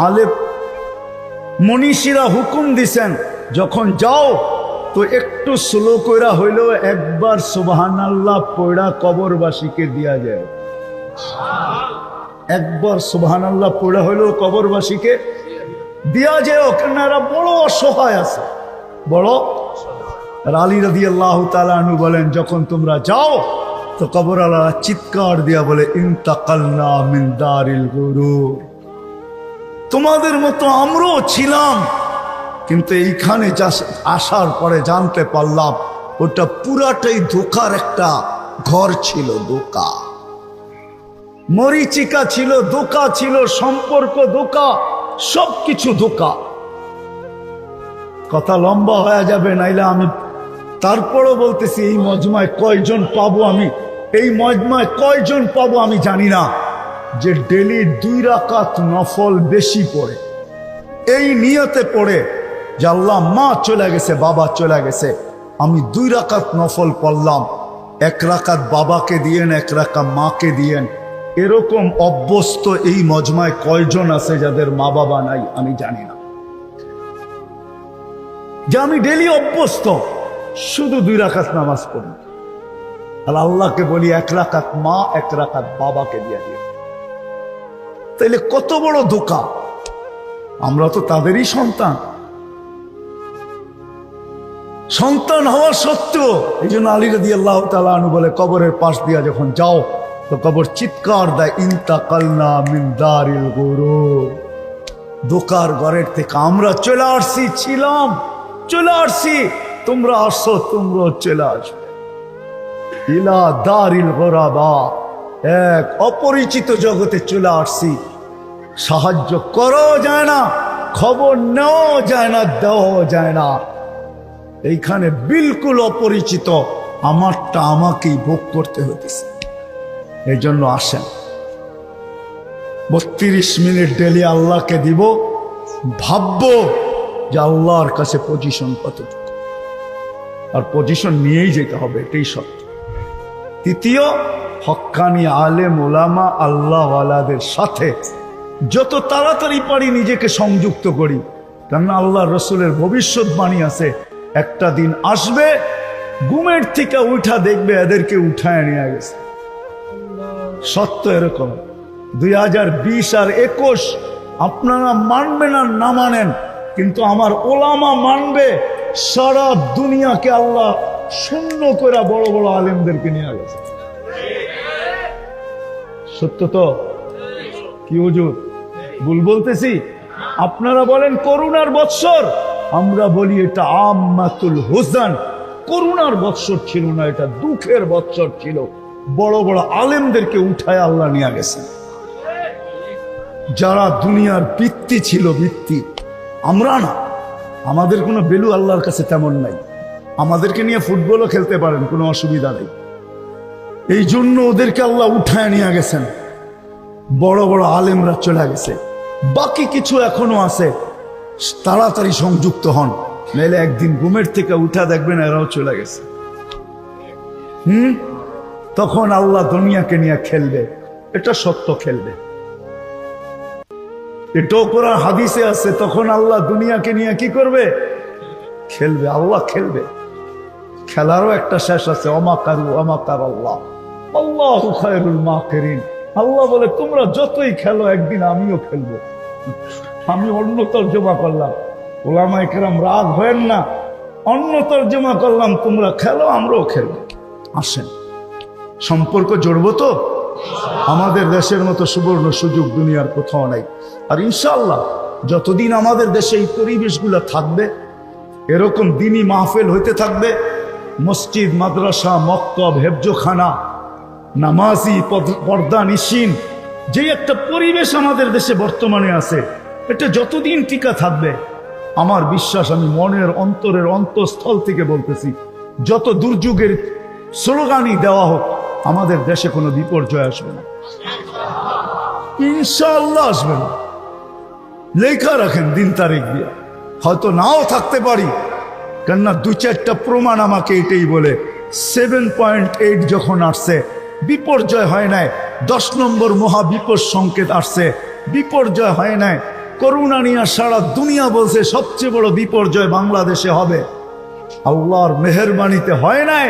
আলেম মনীষীরা হুকুম দিছেন, যখন যাও তো একটু স্লো কইরা হইলেও একবার সুবহানাল্লাহ পড়া কবরবাসীকে দিয়া যায়। একবার সুবহানাল্লাহ পড়া হইলেও কবরবাসীকে দিয়া যায়। কেনারা বড় অসহায় আছে, বড়। আলী রাদিয়াল্লাহু তাআলা আনহু বলেন, যখন তোমরা যাও তো কবরওয়ালারা চিৎকার দিয়া বলে, ইন্তাকালনা মিন দারিল গুরুর, তোমাদের মতো আমরাও ছিলাম, কিন্তু এইখানে আসার পরে জানতে পারলাম ওটা পুরাটাই ধোঁকার একটা ঘর ছিল। ধোঁকা, মরিচিকা ছিল, ধোঁকা ছিল, সম্পর্ক ধোঁকা, সবকিছু ধোঁকা। কথা লম্বা হয়ে যাবে, নাইলে আমি তারপরও বলতেছি, এই মজমায় কয়জন পাবো আমি, এই মজমায় কয়জন পাবো আমি জানি না, যে ডেলি 2 রাকাত নফল বেশি পড়ে, এই নিয়তে পড়ে যে আল্লাহ মা চলে গেছে, বাবা চলে গেছে, আমি 2 রাকাত নফল পড়লাম, 1 রাকাত বাবাকে দিয়েন, 1 রাকাত মাকে দিয়েন। এরকম অভ্যস্ত এই মজমায় কয়জন আছে যাদের মা বাবা নাই আমি জানি না, যে আমি ডেলি অভ্যস্ত শুধু 2 রাকাত নামাজ পড়ি, আর আল্লাহকে বলি 1 রাকাত মা 1 রাকাত বাবাকে দিয়ে দিই। তাইলে কত বড় ধোঁকা। আমরা তো তাদেরই সন্তান, সন্তান হওয়া সত্ত্বেও এই জন্য আলী রাদিয়াল্লাহু তাআলা আনহু বলে, কবরের পাশ দিয়া যখন যাও তো কবর চিৎকার দেয়, ইন্তাকালনা মিন দারিল গুরুর, ধোঁকার ঘরের থেকে আমরা চলে আসছি, ছিলাম, চলে আসছি, তোমরা আসো, তোমরাও চলে আসবে। ইলা দারিল গুরাবা, এক অপরিচিত জগতে চলে আসছি। সাহায্য করাও যায় না, খবর নেওয়াও যায় না, দেওয়াও যায় না। এইখানে বিলকুল অপরিচিত, আমারটা আমাকেই ভোগ করতে হতেছে। এই জন্য আসেন, 32 মিনিট ডেলি আল্লাহকে দিব, ভাববো যে আল্লাহর কাছে পজিশন কতটুকু, আর পজিশন নিয়েই যেতে হবে, এটাই সত্য। তৃতীয়, হক্কানি আলেম ওলামা আল্লাহওয়ালাদের সাথে যত তাড়াতাড়ি পারি নিজেকে সংযুক্ত করি। কেননা আল্লাহ রসুলের ভবিষ্যৎবাণী আছে, একটা দিন আসবে ঘুমের থেকে উঠা দেখবে এদেরকে উঠায় নিয়ে গেছে। সত্য এরকম। 2020 আর 21 আপনারা মানবেন আর না মানেন, কিন্তু আমার ওলামা মানবে, সারা দুনিয়াকে আল্লাহ শূন্য করে বড় বড় আলেমদেরকে নিয়ে গেছে। সত্য তো? কি হুজুর ভুল বলতেছি? আপনারা বলেন করুণার বৎসর, আমরা বলি এটা আম্মাতুল হুজান। করুণার বৎসর ছিল না, এটা দুঃখের বৎসর ছিল। বড় বড় আলেমদেরকে উঠায় আল্লাহ নিয়ে গেছেন, যারা দুনিয়ার ভিত্তি ছিল, ভিত্তি। আমরা না, আমাদের কোনো ভ্যালু আল্লাহর কাছে তেমন নাই। আমাদেরকে নিয়ে ফুটবলও খেলতে পারেন, কোনো অসুবিধা নেই। এই জন্য ওদেরকে আল্লাহ উঠায় নিয়ে গেছেন, বড় বড় আলেমরা চলে গেছে। বাকি কিছু এখনো আছে, তাড়াতাড়ি সংযুক্ত হন, নাহলে একদিন ঘুমের থেকে উঠা দেখবেন এরাও চলে গেছে। তখন আল্লাহ দুনিয়াকে নিয়ে খেলবে, এটা সত্য, খেলবে। এটাও কোরআন হাদিসে আছে, তখন আল্লাহ দুনিয়াকে নিয়ে কি করবে? খেলবে। আল্লাহ খেলবে, খেলারও একটা শেষ আছে। অমাকারু অমাকার আল্লাহ, আল্লাহু খায়রুল মাকিরিন। আল্লাহ বলে তোমরা যতই খেলো একদিন আমিও খেলবো। আমি অন্য তর্জমা করলাম, ওলামায়ে কেরাম রাগ হয়েন না, অন্য তর্জমা করলাম, তোমরা খেলো আমরাও খেলবো। আসেন, সম্পর্ক জড়বো তো। আমাদের দেশের মতো সুবর্ণ সুযোগ দুনিয়ার কোথাও নাই। আর ইনশাআল্লাহ যতদিন আমাদের দেশে এই পরিবেশগুলো থাকবে, এরকম দিনী মাহফিল হইতে থাকবে, মসজিদ মাদ্রাসা মক্তব হেফজোখানা নামাজি পর্দা নিশিন, যে একটা পরিবেশ আমাদের দেশে বর্তমানে আছে, এটা যতদিন টিকা থাকবে, আমার বিশ্বাস, আমি মনের অন্তরের অন্তঃস্থল থেকে বলতেছি, যত দুর্যোগের স্লোগানই দেওয়া হোক, আমাদের দেশে কোনো বিপর্যয় আসবে না, ইনশাআল্লাহ আসবে না। লেখা রাখেন দিন তারিখ দিয়ে, হয়তো নাও থাকতে পারি, কেননা 2-4টা প্রমাণ আমাকে এটাই বলে। 7.8 যখন আসছে বিপর্যয় হয় নাই, 10 নম্বর মহাবিপদ সংকেত আসছে, বিপর্যয় হয় নাই। করোনা নিয়ে সারা দুনিয়া বলছে সবচেয়ে বড় বিপর্যয় বাংলাদেশে হবে, আল্লাহর মেহেরবানিতে হয় নাই,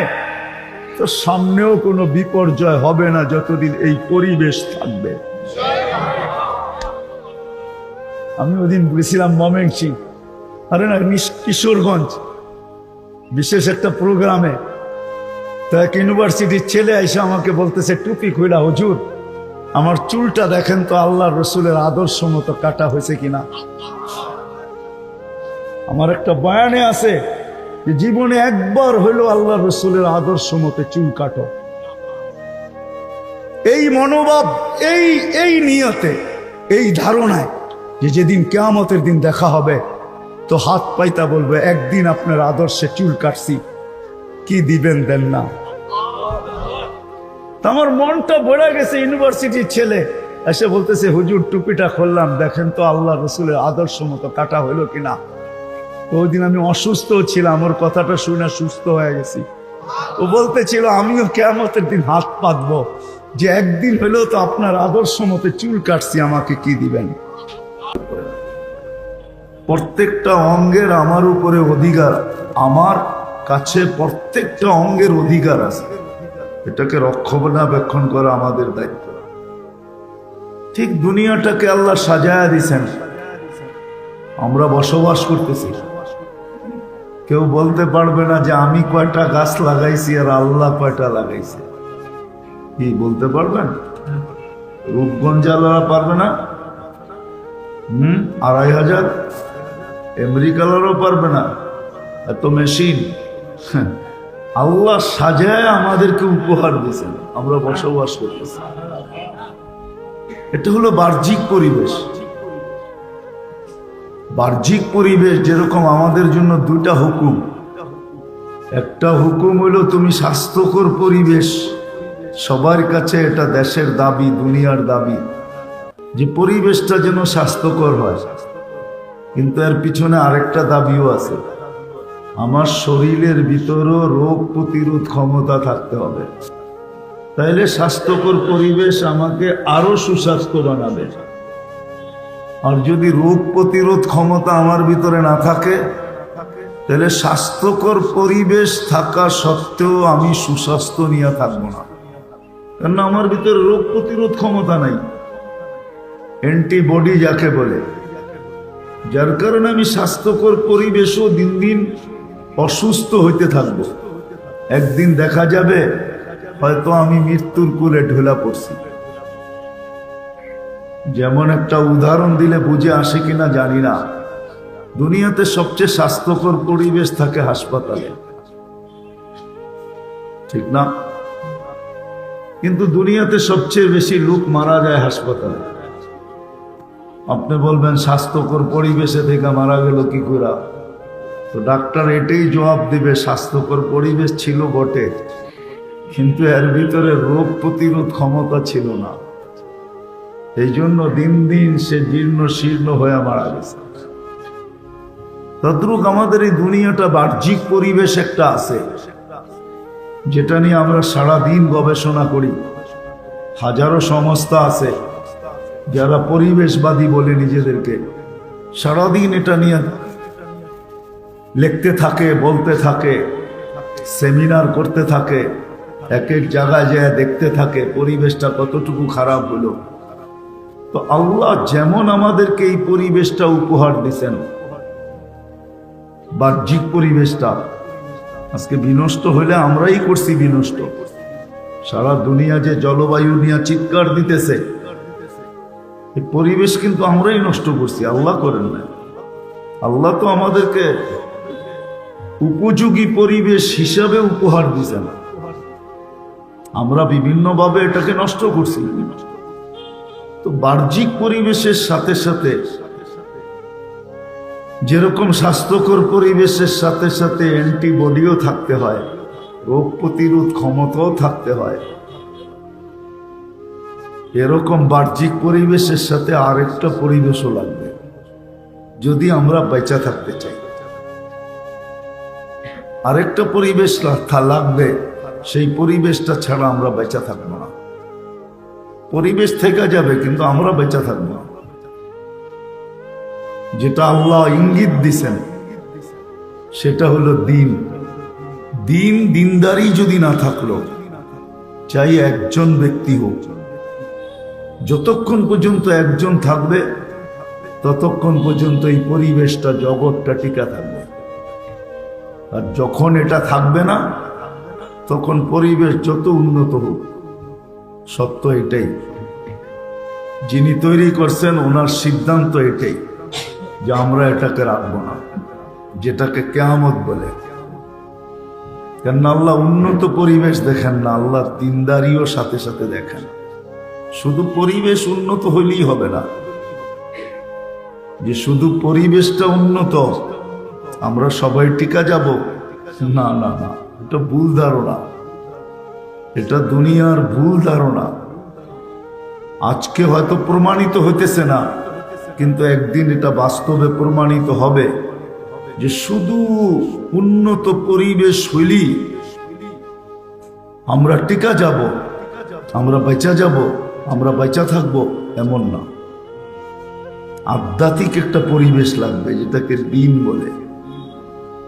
তো সামনেও কোনো বিপর্যয় হবে না যতদিন এই পরিবেশ থাকবে। আমি ওদিন বলেছিলাম ময়মনসিংহ, আরে না কিশোরগঞ্জ, বিশেষ একটা প্রোগ্রামে, তো এক ইউনিভার্সিটির ছেলে এসে আমাকে বলতেছে টুপি খুইলা, হুজুর আমার চুলটা দেখেন তো আল্লাহর রসুলের আদর্শ মতো কাটা হয়েছে কিনা। আমার একটা বয়ানে আছে যে জীবনে একবার হইলো আল্লাহর রসুলের আদর্শ মতো চুল কাটো। এই মনোভাব, এই নিয়তে, এই ধারণায় যে যেদিন কিয়ামতের দিন দেখা হবে, তো হাত পাইতা বলবে একদিন আপনার আদর্শে চুল কাটছি, কি দিবেন দেন না। আমার মনটা ভরে গেছে। ইউনিভার্সিটির ছেলে এসে বলতেছে হুজুর টুপিটা খুললাম, দেখেন তো আল্লাহ রসুলের আদর্শ মতো কাটা হইলো কিনা। তো ওই দিন আমি অসুস্থ ছিলাম, ওর কথাটা শুনে সুস্থ হয়ে গেছি। ও বলতেছিল আমিও কিয়ামতের দিন হাত পাতবো যে একদিন হইলেও তো আপনার আদর্শ মতো চুল কাটছি, আমাকে কি দিবেন। প্রত্যেকটা অঙ্গের আমার উপরে অধিকার, আমার কাছে প্রত্যেকটা অঙ্গের অধিকার আছে, এটাকে রক্ষণাবেক্ষণ করা আমাদের দায়িত্ব। ঠিক দুনিয়াটাকে আল্লাহ সাজায়া দিয়েছেন, আমরা বসবাস করতেছি। কেউ বলতে পারবে না যে আমি কয়টা গাছ লাগাইছি আর আল্লাহ কয়টা লাগাইছে, কি বলতে পারবেন? রূপগঞ্জালারা পারবে না, 2500 আমেরিকালারও পারবে না, এত মেশিন। আল্লাহ সাজায় আমাদেরকে উপহার দিয়েছেন, আমরা বসবাস করতেছি। এটা হলো বাহ্যিক পরিবেশ। বাহ্যিক পরিবেশ যেরকম আমাদের জন্য 2টা হুকুম। একটা হুকুম হলো তুমি স্বাস্থ্যকর পরিবেশ, সবার কাছে এটা দেশের দাবি, দুনিয়ার দাবি যে পরিবেশটা যেন স্বাস্থ্যকর হয়। কিন্তু এর পিছনে আরেকটা দাবিও আছে, আমার শরীরের ভিতরও রোগ প্রতিরোধ ক্ষমতা থাকতে হবে। তাইলে স্বাস্থ্যকর পরিবেশ আমাকে আরো সুস্বাস্থ্য বানাবে। আর যদি রোগ প্রতিরোধ ক্ষমতা আমার ভিতরে না থাকে, তাহলে স্বাস্থ্যকর পরিবেশ থাকা সত্ত্বেও আমি সুস্বাস্থ্য নিয়ে থাকবো না, কারণ আমার ভিতরে রোগ প্রতিরোধ ক্ষমতা নাই, অ্যান্টিবডি যাকে বলে। যার কারণে আমি স্বাস্থ্যকর পরিবেশও দিন দিন অসুস্থ হইতে থাকবো। একদিন দেখা যাবে হয়তো আমি মৃত্যুর কোলে ঢেলা পড়ছি। যেমন একটা উদাহরণ দিলে বুঝে আসে কিনা জানি না, দুনিয়াতে সবচেয়ে স্বাস্থ্যকর পরিবেশ থাকে হাসপাতালে, ঠিক না? কিন্তু দুনিয়াতে সবচেয়ে বেশি লোক মারা যায় হাসপাতালে। আপনি বলবেন স্বাস্থ্যকর পরিবেশে থেকে মারা গেল কি করে? তো ডাক্তার এটাই জবাব দিবে, স্বাস্থ্যকর পরিবেশ ছিল বটে, কিন্তু এর ভিতরে রোগ প্রতিরোধ ক্ষমতা ছিল না, এই জন্য দিন দিন সে জীর্ণ শীর্ণ হয়ে মারা গেছে। তদ্রুপ আমাদের এই দুনিয়াটা বাহ্যিক পরিবেশ একটা আছে, যেটা নিয়ে আমরা সারাদিন গবেষণা করি। হাজারো সংস্থা আছে যারা পরিবেশবাদী বলে নিজেদেরকে, সারাদিন এটা নিয়ে লিখতে থাকে, বলতে থাকে, সেমিনার করতে থাকে, এক এক জায়গায় যায় দেখতে থাকে পরিবেশটা কতটুকু খারাপ হলো। তো আল্লাহ যেমন আমাদেরকে এই পরিবেশটা উপহার দিয়েছেন, বাহ্যিক পরিবেশটা আজকে বিনষ্ট হইলে আমরাই করছি বিনষ্ট। সারা দুনিয়া যে জলবায়ু নিয়ে চিৎকার দিতেছে, এই পরিবেশ কিন্তু আমরাই নষ্ট করছি, আল্লাহ করেন না। আল্লাহ তো আমাদেরকে উপযোগী পরিবেশ হিসাবে উপহার দিয়েছেন, আমরা বিভিন্নভাবে এটাকে নষ্ট করছি। তো বাহ্যিক পরিবেশের সাথে সাথে যেরকম স্বাস্থ্যকর পরিবেশের সাথে সাথে অ্যান্টিবডিও থাকতে হয়, রোগ প্রতিরোধ ক্ষমতাও থাকতে হয়, এরকম বাহ্যিক পরিবেশের সাথে আরেকটা পরিবেশও লাগবে যদি আমরা বেঁচে থাকতে চাই। আরেকটা পরিবেশ লাগবে, সেই পরিবেশটা ছাড়া আমরা বেঁচে থাকবো না। পরিবেশ থেকে যাবে কিন্তু আমরা বেঁচে থাকবো না। যেটা আল্লাহ ইঙ্গিত দিছেন সেটা হলো দিন। দিনদারি যদি না থাকলো, চাই একজন ব্যক্তি হোক, যতক্ষণ পর্যন্ত একজন থাকবে ততক্ষণ পর্যন্ত এই পরিবেশটা, জগৎটা টিকা থাকবে। আর যখন এটা থাকবে না, তখন পরিবেশ যত উন্নত হোক, সত্য এটাই, যিনি তৈরি করছেন ওনার সিদ্ধান্ত এটাই যে আমরা এটাকে রাখবো না, যেটাকে কিয়ামত বলে। কেন আল্লাহ উন্নত পরিবেশ দেখেন না, আল্লাহ দিনদারিও সাথে সাথে দেখেন। শুধু পরিবেশ উন্নত হইলেই হবে না, যে শুধু পরিবেশটা উন্নত আমরা সবাই টিকা যাব, না না না, এটা ভুল ধারণা, এটা দুনিয়ার ভুল ধারণা। আজকে হয়তো প্রমাণিত হইতেছে না, কিন্তু একদিন এটা বাস্তবে প্রমাণিত হবে যে শুধু উন্নত পরিবেশ হইলেই আমরা টিকা যাব, আমরা বেঁচে যাব, আমরা বেঁচে থাকবো, এমন না। আধ্যাত্মিক একটা পরিবেশ লাগবে, যেটাকে দিন বলে,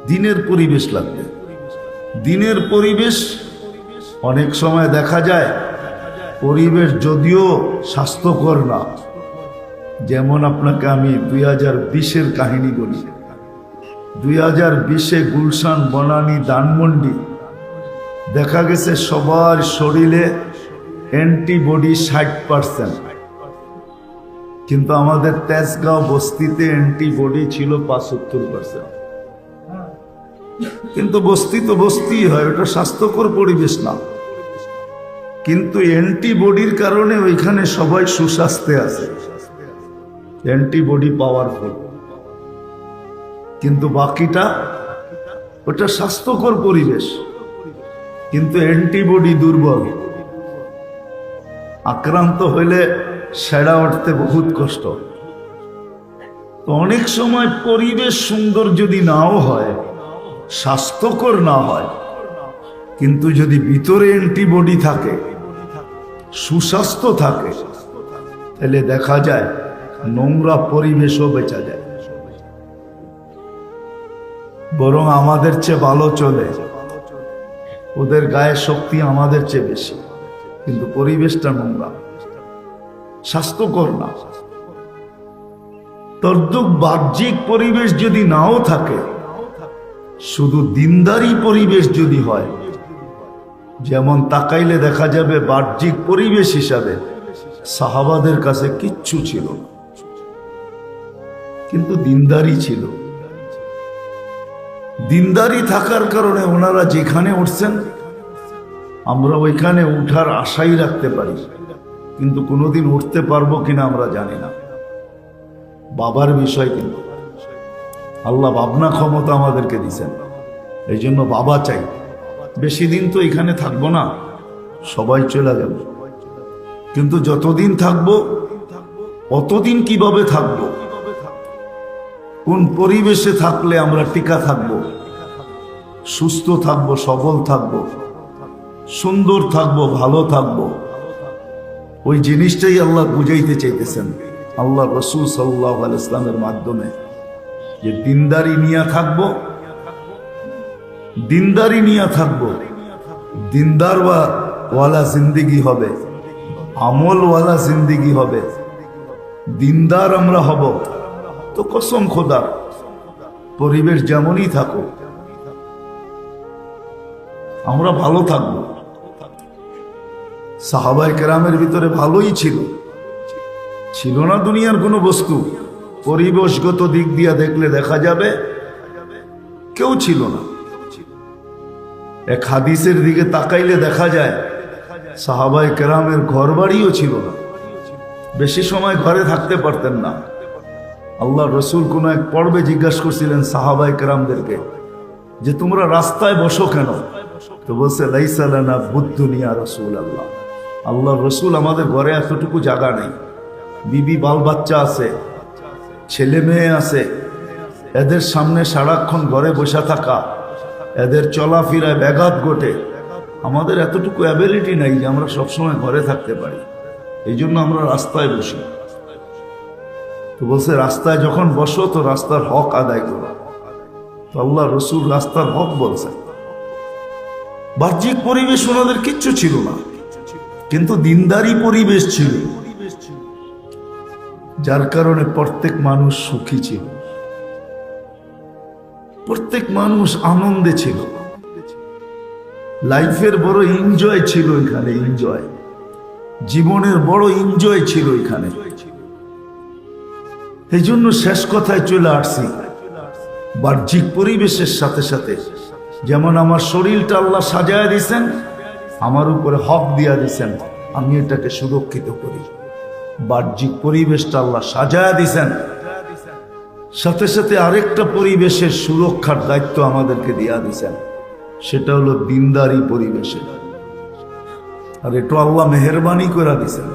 দিনের পরিবেশ লাগবে। দিনের পরিবেশ অনেক সময় দেখা যায় পরিবেশ যদিও স্বাস্থ্যকর না। যেমন আপনাকে আমি 2020-এর কাহিনী বলি। 2020-এ গুলশান, বনানী, ধানমন্ডি দেখা গেছে সবার শরীরে অ্যান্টিবডি 60%, কিন্তু আমাদের তেজগাঁও বস্তিতে অ্যান্টিবডি ছিল 75%। কিন্তু বস্তি তো বস্তি হয়, ওটা স্বাস্থ্যকর পরিবেশ না, কিন্তু অ্যান্টিবডির কারণে ওইখানে সবাই সুস্বাস্থ্যে আছে, অ্যান্টিবডি পাওয়ারফুল। কিন্তু বাকিটা ওটা স্বাস্থ্যকর পরিবেশ, কিন্তু অ্যান্টিবডি দুর্বল। আক্রান্ত হইলে সেরা উঠতে বহুত কষ্ট। তো অনেক সময় পরিবেশ সুন্দর যদি নাও হয়, স্বাস্থ্যকর না হয়, কিন্তু যদি ভিতরে অ্যান্টিবডি থাকে, সুস্বাস্থ্য থাকে, তাহলে দেখা যায় নোংরা পরিবেশও বেঁচা যায়, বরং আমাদের চেয়ে ভালো চলে। ওদের গায়ে শক্তি আমাদের চেয়ে বেশি, কিন্তু পরিবেশটা নোংরা, স্বাস্থ্যকর না। তদ্রূপ বাহ্যিক পরিবেশ যদি নাও থাকে, শুধু দিনদারি পরিবেশ যদি হয়, যেমন তাকাইলে দেখা যাবে বাহ্যিক পরিবেশ হিসাবে সাহাবাদের কাছে কিচ্ছু ছিল না, কিন্তু দিনদারি ছিল। দিনদারি থাকার কারণে ওনারা যেখানে উঠছেন আমরা ওইখানে উঠার আশাই রাখতে পারি, কিন্তু কোনোদিন উঠতে পারবো কিনা আমরা জানি না। বাবার বিষয়, কিন্তু আল্লাহ ভাবনা ক্ষমতা আমাদেরকে দিচ্ছেন, এই জন্য বাবা চাই। বেশি দিন তো এখানে থাকবো না, সবাই চলে যাবে, কিন্তু যতদিন থাকবো অতদিন কিভাবে থাকবো, কোন পরিবেশে থাকলে আমরা টিকা থাকবো, সুস্থ থাকবো, সবল থাকবো, সুন্দর থাকবো, ভালো থাকবো, ওই জিনিসটাই আল্লাহ বুঝাইতে চাইতেছেন আল্লাহ রসূল সাল্লাল্লাহু আলাইহি ওয়াসাল্লামের মাধ্যমে, যে দিনদারি নিয়ে থাকবো, দিনদারি নিয়ে থাকবো, দিনদার ওয়ালা জিন্দিগি হবে, আমল ওয়ালা জিন্দিগি হবে। দিনদার আমরা হব তো কসম খোদার, পরিবেশ যেমনই থাকুক আমরা ভালো থাকবো। সাহাবায়ে কেরামের ভিতরে ভালোই ছিল, ছিল না দুনিয়ার কোনো বস্তু। পরিবেশগত দিক দিয়ে দেখলে দেখা যাবে কেউ ছিল না। এক হাদিসের দিকে তাকাইলে দেখা যায় সাহাবায়ে কেরামের ঘর বাড়িও ছিল না, বেশি সময় ঘরে থাকতে পারতেন না। আল্লাহ রসুল কোন এক পর্বে জিজ্ঞাসা করছিলেন সাহাবায়ে কেরামদেরকে যে তোমরা রাস্তায় বসো কেন? তো বলছে লাইসা লানা বুদ্দুনিয়া রাসূলুল্লাহ, আল্লাহ রসুল আমাদের ঘরে এতটুকু জায়গা নেই, বিবি বাল বাচ্চা আছে, ছেলে মেয়ে আছে, এদের সামনে সারাক্ষণ ঘরে বসে থাকা, এদের চলাফেরায় ব্যাঘাত ঘটে, আমাদের এতটুকু অ্যাবিলিটি নাই যে আমরা সবসময় ঘরে থাকতে পারি, এই জন্য আমরা রাস্তায় বসি। তো বলছে রাস্তায় যখন বসো তো রাস্তার হক আদায় করো। তো আল্লাহ রসুল রাস্তার হক বলছে। বাহ্যিক পরিবেশ ওনাদের কিচ্ছু ছিল না, কিন্তু দিনদারি পরিবেশ ছিল, যার কারণে প্রত্যেক মানুষ সুখী ছিল, প্রত্যেক মানুষ আনন্দে ছিল, লাইফের বড় এনজয় ছিল এখানে, এনজয়, জীবনের বড় এনজয় ছিল এখানে। এই জন্য শেষ কথায় চলে আসছি, বাহ্যিক পরিবেশের সাথে সাথে যেমন আমার শরীরটা আল্লাহ সাজায় দিয়েছেন, আমার উপরে হক দিয়া দিয়েছেন আমি এটাকে সুরক্ষিত করি। বাহ্যিক পরিবেশটা আল্লাহ সাজায় দিয়েছেন, সাথে সাথে আরেকটা পরিবেশের সুরক্ষার দায়িত্ব আমাদেরকে দিয়া দিয়েছেন, সেটা হলো দিনদারি পরিবেশে। আর এটা আল্লাহ মেহেরবানি করে দিয়েছেন,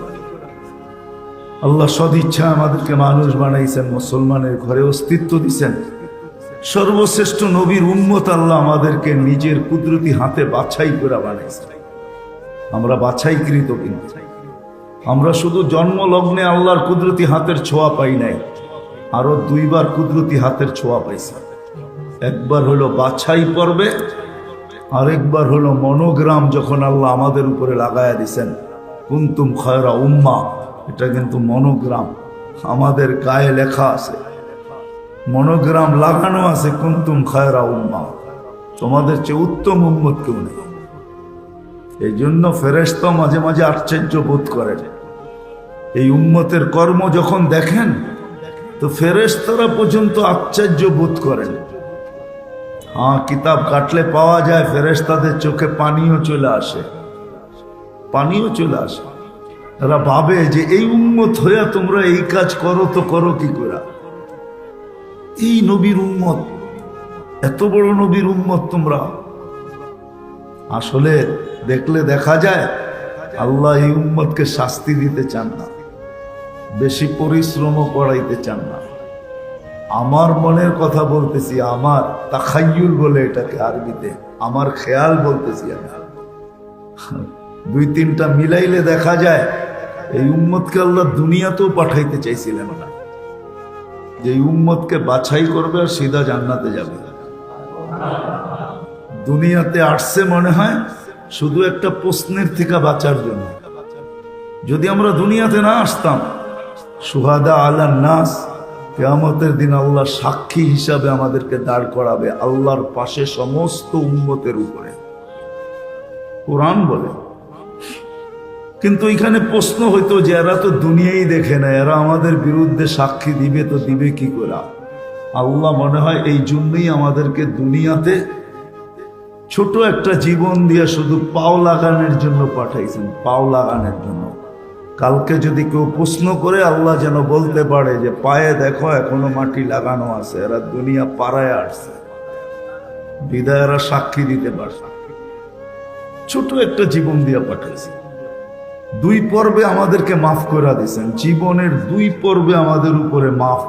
আল্লাহ সদিচ্ছা আমাদেরকে মানুষ বানাইছেন, মুসলমানের ঘরে অস্তিত্ব দিয়েছেন। সর্বশ্রেষ্ঠ নবীর উম্মত আল্লাহ আমাদেরকে নিজের কুদরতি হাতে বাছাই করে বানাইছেন, আমরা বাছাইকৃত। কিন্তু আমরা শুধু জন্ম লগ্নে আল্লাহর কুদরতি হাতের ছোঁয়া পাই নাই, আরো দুইবার কুদরতি হাতের ছোঁয়া পাইছি। একবার হলো বাছাই পর্বে, আরেকবার হলো মনোগ্রাম, যখন আল্লাহ আমাদের উপরে লাগায়া দিছেন কুনতুম খায়রা উম্মা, এটা কিন্তু মনোগ্রাম, আমাদের গায়ে লেখা আছে, মনোগ্রাম লাগানো আছে কুনতুম খায়রা উম্মা, তোমাদের চেয়ে উত্তম উম্মত কেউ নেই। এই জন্য ফেরেশতা মাঝে মাঝে আশ্চর্য বোধ করেন, এই উম্মতের কর্ম যখন দেখেন তো ফেরেশতারা পর্যন্ত আশ্চর্য বোধ করেন। হ্যাঁ, কিতাব কাটলে পাওয়া যায় ফেরেশতাদের চোখে পানিও চলে আসে, পানিও চলে আসে। এরা ভাবে যে এই উম্মত হইয়া তোমরা এই কাজ করো, তো করো কি করে? এই নবীর উম্মত, এত বড় নবীর উম্মত তোমরা। আসলে দেখলে দেখা যায় আল্লাহ এই উম্মতকে শাস্তি দিতে চান না, বেশি পরিশ্রমও করাইতে চান না। আমার মনের কথা বলতেছি, আমার তাখায়ুল বলে এটাকে আরবিতে, আমার খেয়াল বলতেছি আমি। 2-3টা মিলাইলে দেখা যায় এই উম্মতকে আল্লাহ দুনিয়াতেও পাঠাইতে চাইছিলেন না, যে উম্মতকে বাছাই করবে আর সিধা জান্নাতে যাবে। দুনিয়াতে আসছে মনে হয় শুধু একটা প্রশ্নের থেকে বাঁচার জন্য। যদি আমরা দুনিয়াতে না আসতাম, সুহাদা আলান নাস, কিয়ামতের দিন আল্লাহ সাক্ষী হিসাবে আমাদেরকে দাঁড় করাবে আল্লাহর পাশে সমস্ত উম্মতের উপরে, কোরআন বলে। কিন্তু এখানে প্রশ্ন হইতো যে এরা তো দুনিয়াই দেখে না, এরা আমাদের বিরুদ্ধে সাক্ষী দিবে, তো দিবে কি করে? আল্লাহ মনে হয় এই জন্যই আমাদেরকে দুনিয়াতে ছোট একটা জীবন দিয়ে শুধু পাও লাগানোর জন্য পাঠাইছেন, পাও লাগানোর জন্য। কালকে যদি কেউ প্রশ্ন করে আল্লাহ যেন বলতে পারে যে পায়ে দেখো এখনো মাটি লাগানো আছে, এরা দুনিয়া পাড়ায় আসছে, বিদায় এরা সাক্ষী দিতে পারছে। ছোট একটা জীবন দিয়ে পাঠাইছে। 2 পর্বে আমাদেরকে মাফ করে দিয়েছেন, জীবনের 2 পর্বে আমাদের উপরে মাফ।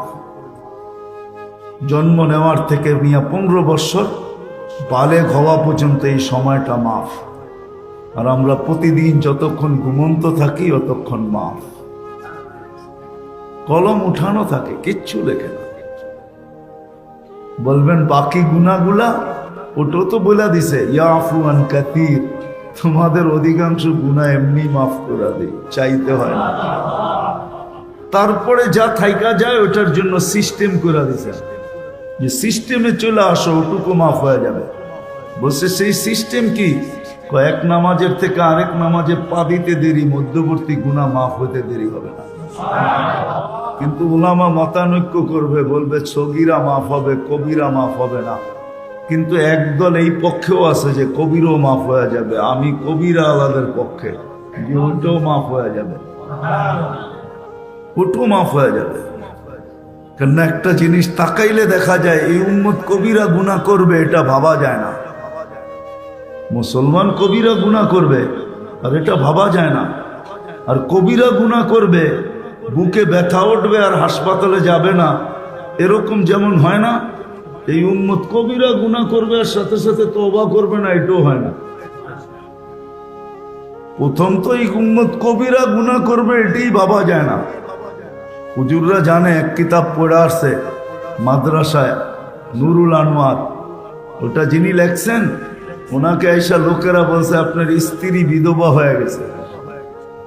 জন্ম নেওয়ার থেকে নিয়ে 15 বছর বালেগ হওয়া পর্যন্ত এই সময়টা মাফ। আর আমরা প্রতিদিন যতক্ষণ ঘুমন্ত থাকি অতক্ষণ মাফ। কলম উঠানো থাকে, কিচ্ছু লেখে না। বলবেন বাকি গুনাহগুলা, ওটাও তো বলে দিছে ইয়াফু আন কাসীর, তোমাদের অধিকাংশ গুনাহ এমনি মাফ করে দেই, চাইতে হয় না। তারপরে যা থাইকা যায় ওটার জন্য সিস্টেম করে দিছে, যে সিস্টেমে চলে আসো ওটুকু মাফ হয়ে যাবে। বলছে সেই সিস্টেম কি? কয়েক নামাজের থেকে আরেক নামাজে পা দিতে দেরি, মধ্যবর্তী গুনাহ মাফ হতে দেরি হবে না। কিন্তু উলামা মতানৈক্য করবে, বলবে সগীরা মাফ হবে, কবিরা মাফ হবে না। কিন্তু একদল এই পক্ষেও আছে যে কবিরও মাফ হয়ে যাবে। আমি কবিরা আলাদের পক্ষে, যে ওটাও মাফ হয়ে যাবে, ওটাও মাফ হয়ে যাবে। কেন একটা জিনিস তাকাইলে দেখা যায় এই উম্মত কবিরা গুনাহ করবে, এটা ভাবা যায় না। মুসলমান কবিরা গুনাহ করবে আর এটা ভাবা যায় না। আর কবিরা গুনাহ করবে, বুকে ব্যথা উঠবে আর হাসপাতালে যাবে না, এরকম যেমন হয় না, এই উম্মত কবিরা গুনাহ করবে আর সাথে সাথে তওবা করবে না, এটাও হয় না। প্রথম তো এই উম্মত কবিরা গুনাহ করবে এটাই ভাবা যায় না। হুজুররা জানে, এক কিতাব পড়ে আসছে মাদ্রাসায়, নুরুল আনোয়ার, ওটা যিনি লেখছেন ওনাকে আইসা লোকেরা বলছে আপনার স্ত্রী বিধবা হয়ে গেছে।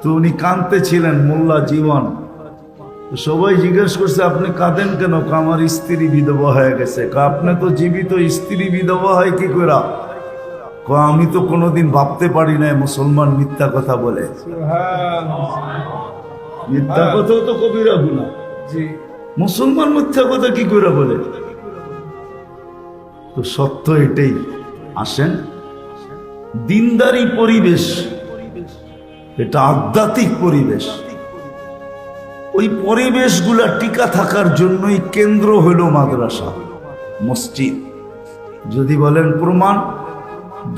তো উনি কাঁদতে ছিলেন মোল্লা জীবন। সবাই জিজ্ঞেস করছে আপনি কাঁদেন কেন? আমার স্ত্রী বিধবা হয়ে গেছে। আপনি তো জীবিত, স্ত্রী বিধবা হয় কি করে? আমি তো কোনোদিন ভাবতে পারি না মুসলমান মিথ্যা কথা বলে। মিথ্যা কথাও তো কবিরা গুনাহ, মুসলমান মিথ্যা কথা কি করে বলে? তো সত্য এটাই। আসেন, দিনদারি পরিবেশ, এটা আধ্যাত্মিক পরিবেশ। ওই পরিবেশগুলা টিকা থাকার জন্যই কেন্দ্র হইল মাদ্রাসা, মসজিদ। যদি বলেন প্রমাণ,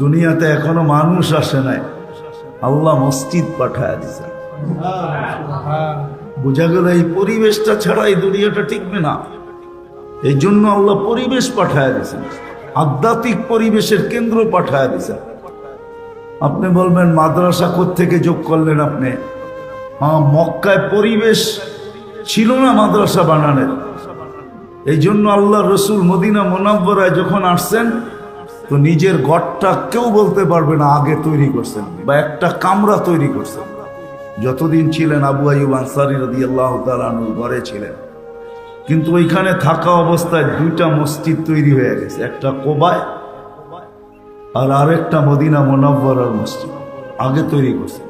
দুনিয়াতে এখনো মানুষ আসে নাই, আল্লাহ মসজিদ পাঠায় দিয়েছে। বোঝা গেল এই পরিবেশটা ছাড়া এই দুনিয়াটা টিকবে না। এই জন্য আল্লাহ পরিবেশ পাঠায় দিয়েছেন, আধ্যাত্মিক পরিবেশের কেন্দ্র পাঠায় দিয়েছেন। আপনি বলবেন মাদ্রাসা কোত্থেকে যোগ করলেন আপনি? হ্যাঁ, মক্কায় পরিবেশ ছিল না মাদ্রাসা বানানোর। এই জন্য আল্লাহ রসুল মদিনা মুনাব্বরায় যখন আসছেন, তো নিজের ঘরটা কেউ বলতে পারবে না আগে তৈরি করছেন, বা একটা কামরা তৈরি করছেন। যতদিন ছিলেন আবু আইয়ুব আনসারী রাদিয়াল্লাহু তাআলা আনহু ঘরে ছিলেন, কিন্তু ওইখানে থাকা অবস্থায় 2টা মসজিদ তৈরি হয়ে গেছে, একটা কোবায় আর আরেকটা মদিনা মুনাব্বরার মসজিদ আগে তৈরি করছে।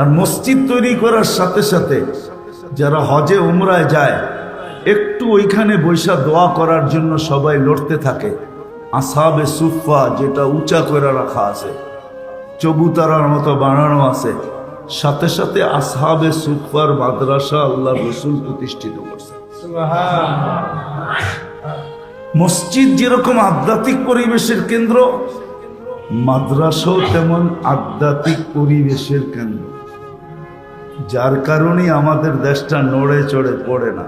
আর মসজিদ তৈরি করার সাথে সাথে যারা হজে উমরায় যায়, একটু ওইখানে বৈশা দোয়া করার জন্য সবাই লড়তে থাকে। আসহাবে সুফা, যেটা উঁচা করে রাখা আছে, চবুতারার মতো বানানো আছে, সাথে সাথে আসহাবে সুফার মাদ্রাসা আল্লাহ রসুল প্রতিষ্ঠিত করছে। মসজিদ যেরকম আধ্যাত্মিক পরিবেশের কেন্দ্র, মাদ্রাসাও তেমন আধ্যাত্মিক পরিবেশের কেন্দ্র। যার কারণে আমাদের দেশটা নড়ে চড়ে পড়ে না।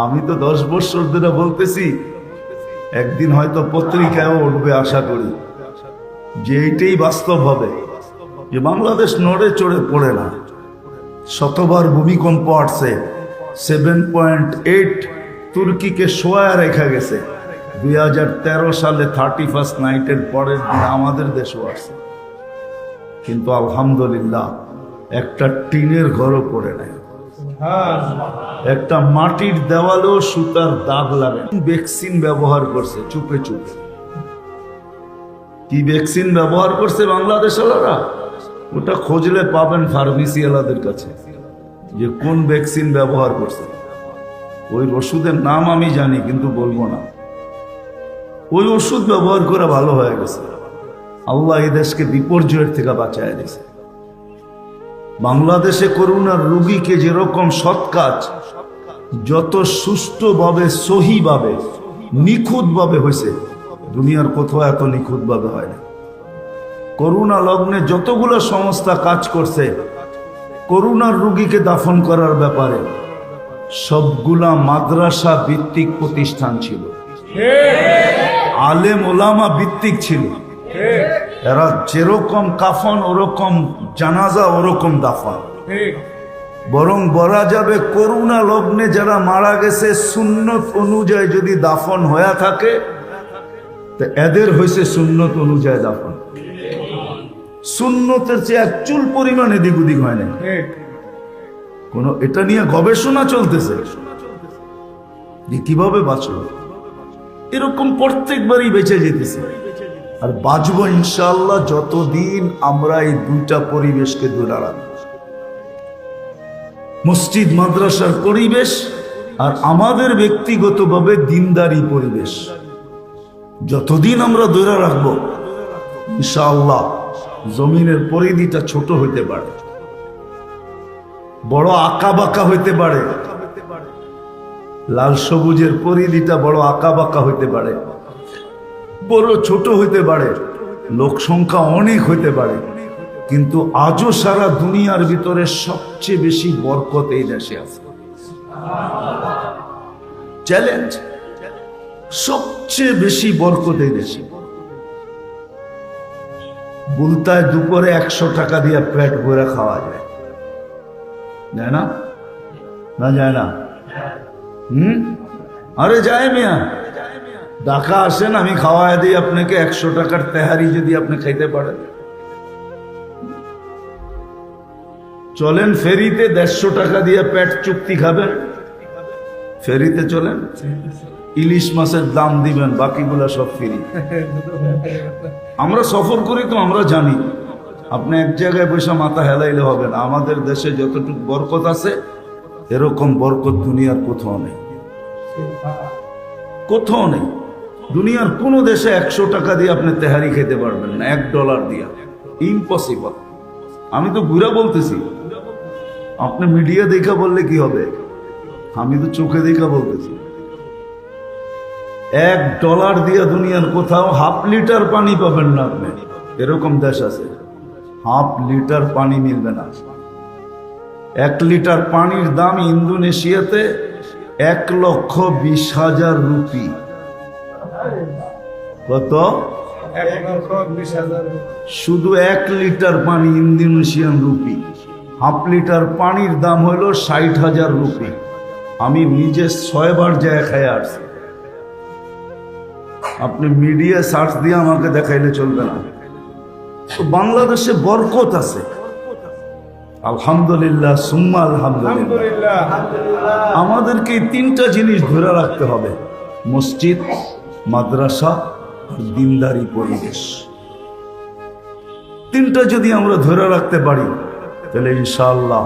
আমি তো 10 বছর ধরে বলতেছি, একদিন হয়তো পত্রিকায়ও উঠবে আশা করি। যে এইটাই বাস্তব হবে যে বাংলাদেশ নড়ে চড়ে পড়ে না। শতবার ভূমিকম্প আসছে, 7.8 তুর্কিকে শোয়া রেখা গেছে। 2013 সালে 31st নাইটের পরের দিন আমাদের দেশও আসছে, কিন্তু আলহামদুলিল্লাহ একটা টিনের ঘরও পড়ে নাই, একটা মাটির দেওয়ালেও সুতার দাগ লাগে। ভ্যাকসিন ব্যবহার করছে চুপে চুপে। কি ভ্যাকসিন ব্যবহার করছে বাংলাদেশওয়ালারা? ওটা খুঁজলে পাবেন ফার্মেসিওয়ালাদের কাছে যে কোন ভ্যাকসিন ব্যবহার করছে। ওই ওষুধের নাম আমি জানি কিন্তু বলবো না। ওই ওষুধ ব্যবহার করে ভালো হয়ে গেছে। আল্লাহ এই দেশকে বিপর্যয়ের থেকে বাঁচায় দিয়েছে। বাংলাদেশে করোনার রোগীকে যেরকম সৎ কাজ যত সুষ্ঠুভাবে, সহিভাবে, নিখুঁতভাবে হয়েছে, দুনিয়ার কোথাও এত নিখুঁতভাবে হয় না। করোনা লগ্নে যতগুলো সংস্থা কাজ করছে করোনার রোগীকে দাফন করার ব্যাপারে, সবগুলা মাদ্রাসা ভিত্তিক প্রতিষ্ঠান ছিল, আলেম ওলামা ভিত্তিক ছিল। এরা যেরকম কাফন ওরকম জানাজা, ওরকম দাফন। বরং বলা যাবে করোনা লগ্নে যারা মারা গেছে সুন্নত অনুযায়ী যদি দাফন হয়ে থাকে তো এদের হয়েছে সুন্নত অনুযায়ী দাফন। সুন্নতের চেয়ে এক চুল পরিমাণ এদিক ওদিক হয় না। কোন এটা নিয়ে গবেষণা চলতেছে যে কিভাবে বাঁচলো। এরকম প্রত্যেকবারই বেঁচে যেতেছে আর বাঁচবো ইনশাআল্লাহ যতদিন আমরা এই দুইটা পরিবেশকে ধরে রাখবো, মসজিদ মাদ্রাসার পরিবেশ আর আমাদের ব্যক্তিগতভাবে দিনদারি পরিবেশ। যতদিন আমরা ধরে রাখবো ইনশাআল্লাহ জমিনের পরিধিটা ছোট হইতে পারে, বড় আঁকা বাঁকা হইতে পারে, লাল সবুজের পরিধিটা বড় আঁকা বাঁকা হইতে পারে, বড় ছোট হইতে পারে, লোক সংখ্যা অনেক হইতে পারে, কিন্তু আজও সারা দুনিয়ার ভিতরে সবচেয়ে বেশি বরকত এই দেশে আছে। চ্যালেঞ্জ, সবচেয়ে বেশি বরকত এই দেশে। বুলতায় দুপুরে 100 টাকা দিয়ে পেট ভরে খাওয়া যায়, যায় না? না যায় না? আরে যায় মিয়া, ঢাকা আসেন, আমি খাওয়াই দিই আপনাকে 100 টাকার তেহারি যদি আপনি খাইতে পারেন। চলেন ফেরিতে 150 টাকা দিয়ে পেট চুক্তি খাবেন, ফেরিতে চলেন, ইলিশ মাছের দাম দিবেন, বাকিগুলা সব ফ্রি। আমরা সফর করি তো আমরা জানি, আপনি এক জায়গায় বসে মাথা হেলাইলে হবে না। আমাদের দেশে যতটুকু বরকত আছে এরকম বরকত দুনিয়ার কোথাও নেই, কোথাও নেই। দুনিয়ার কোন দেশে 100 টাকা দিয়ে আপনি তেহারি খেতে পারবেন না, $1 দিয়ে, ইম্পসিবল। আমি তো ঘুরা বলতেছি, আপনি মিডিয়া দেখা বললে কি হবে, আমি তো চোখে দেখা বলতেছি। $1 দিয়ে দুনিয়ার কোথাও 1/2 লিটার পানি পাবেন না আপনি। এরকম দেশ আছে 1/2 লিটার পানি মিলবে না। 1 লিটার পানির দাম ইন্দোনেশিয়াতে 1,20,000 রুপি। কত? 1,20,000। শুধু 1 লিটার পানি ইন্দোনেশিয়ান রুপি। 1/2 লিটার পানির দাম হলো 60,000 রুপি। আমি নিজে 6 বার যায় খায় আসছি। আপনি মিডিয়া সার্চ দিয়ে আমাকে দেখাইলে চলবে না। তো বাংলাদেশে বরকত আছে, আলহামদুলিল্লাহ, সুম্মা আলহামদুলিল্লাহ। আমাদেরকে এই 3টা জিনিস ধরে রাখতে হবে: মসজিদ, মাদ্রাসা, দিনদারি পরিবেশ। 3টা যদি আমরা ধরে রাখতে পারি তাহলে ইনশাআল্লাহ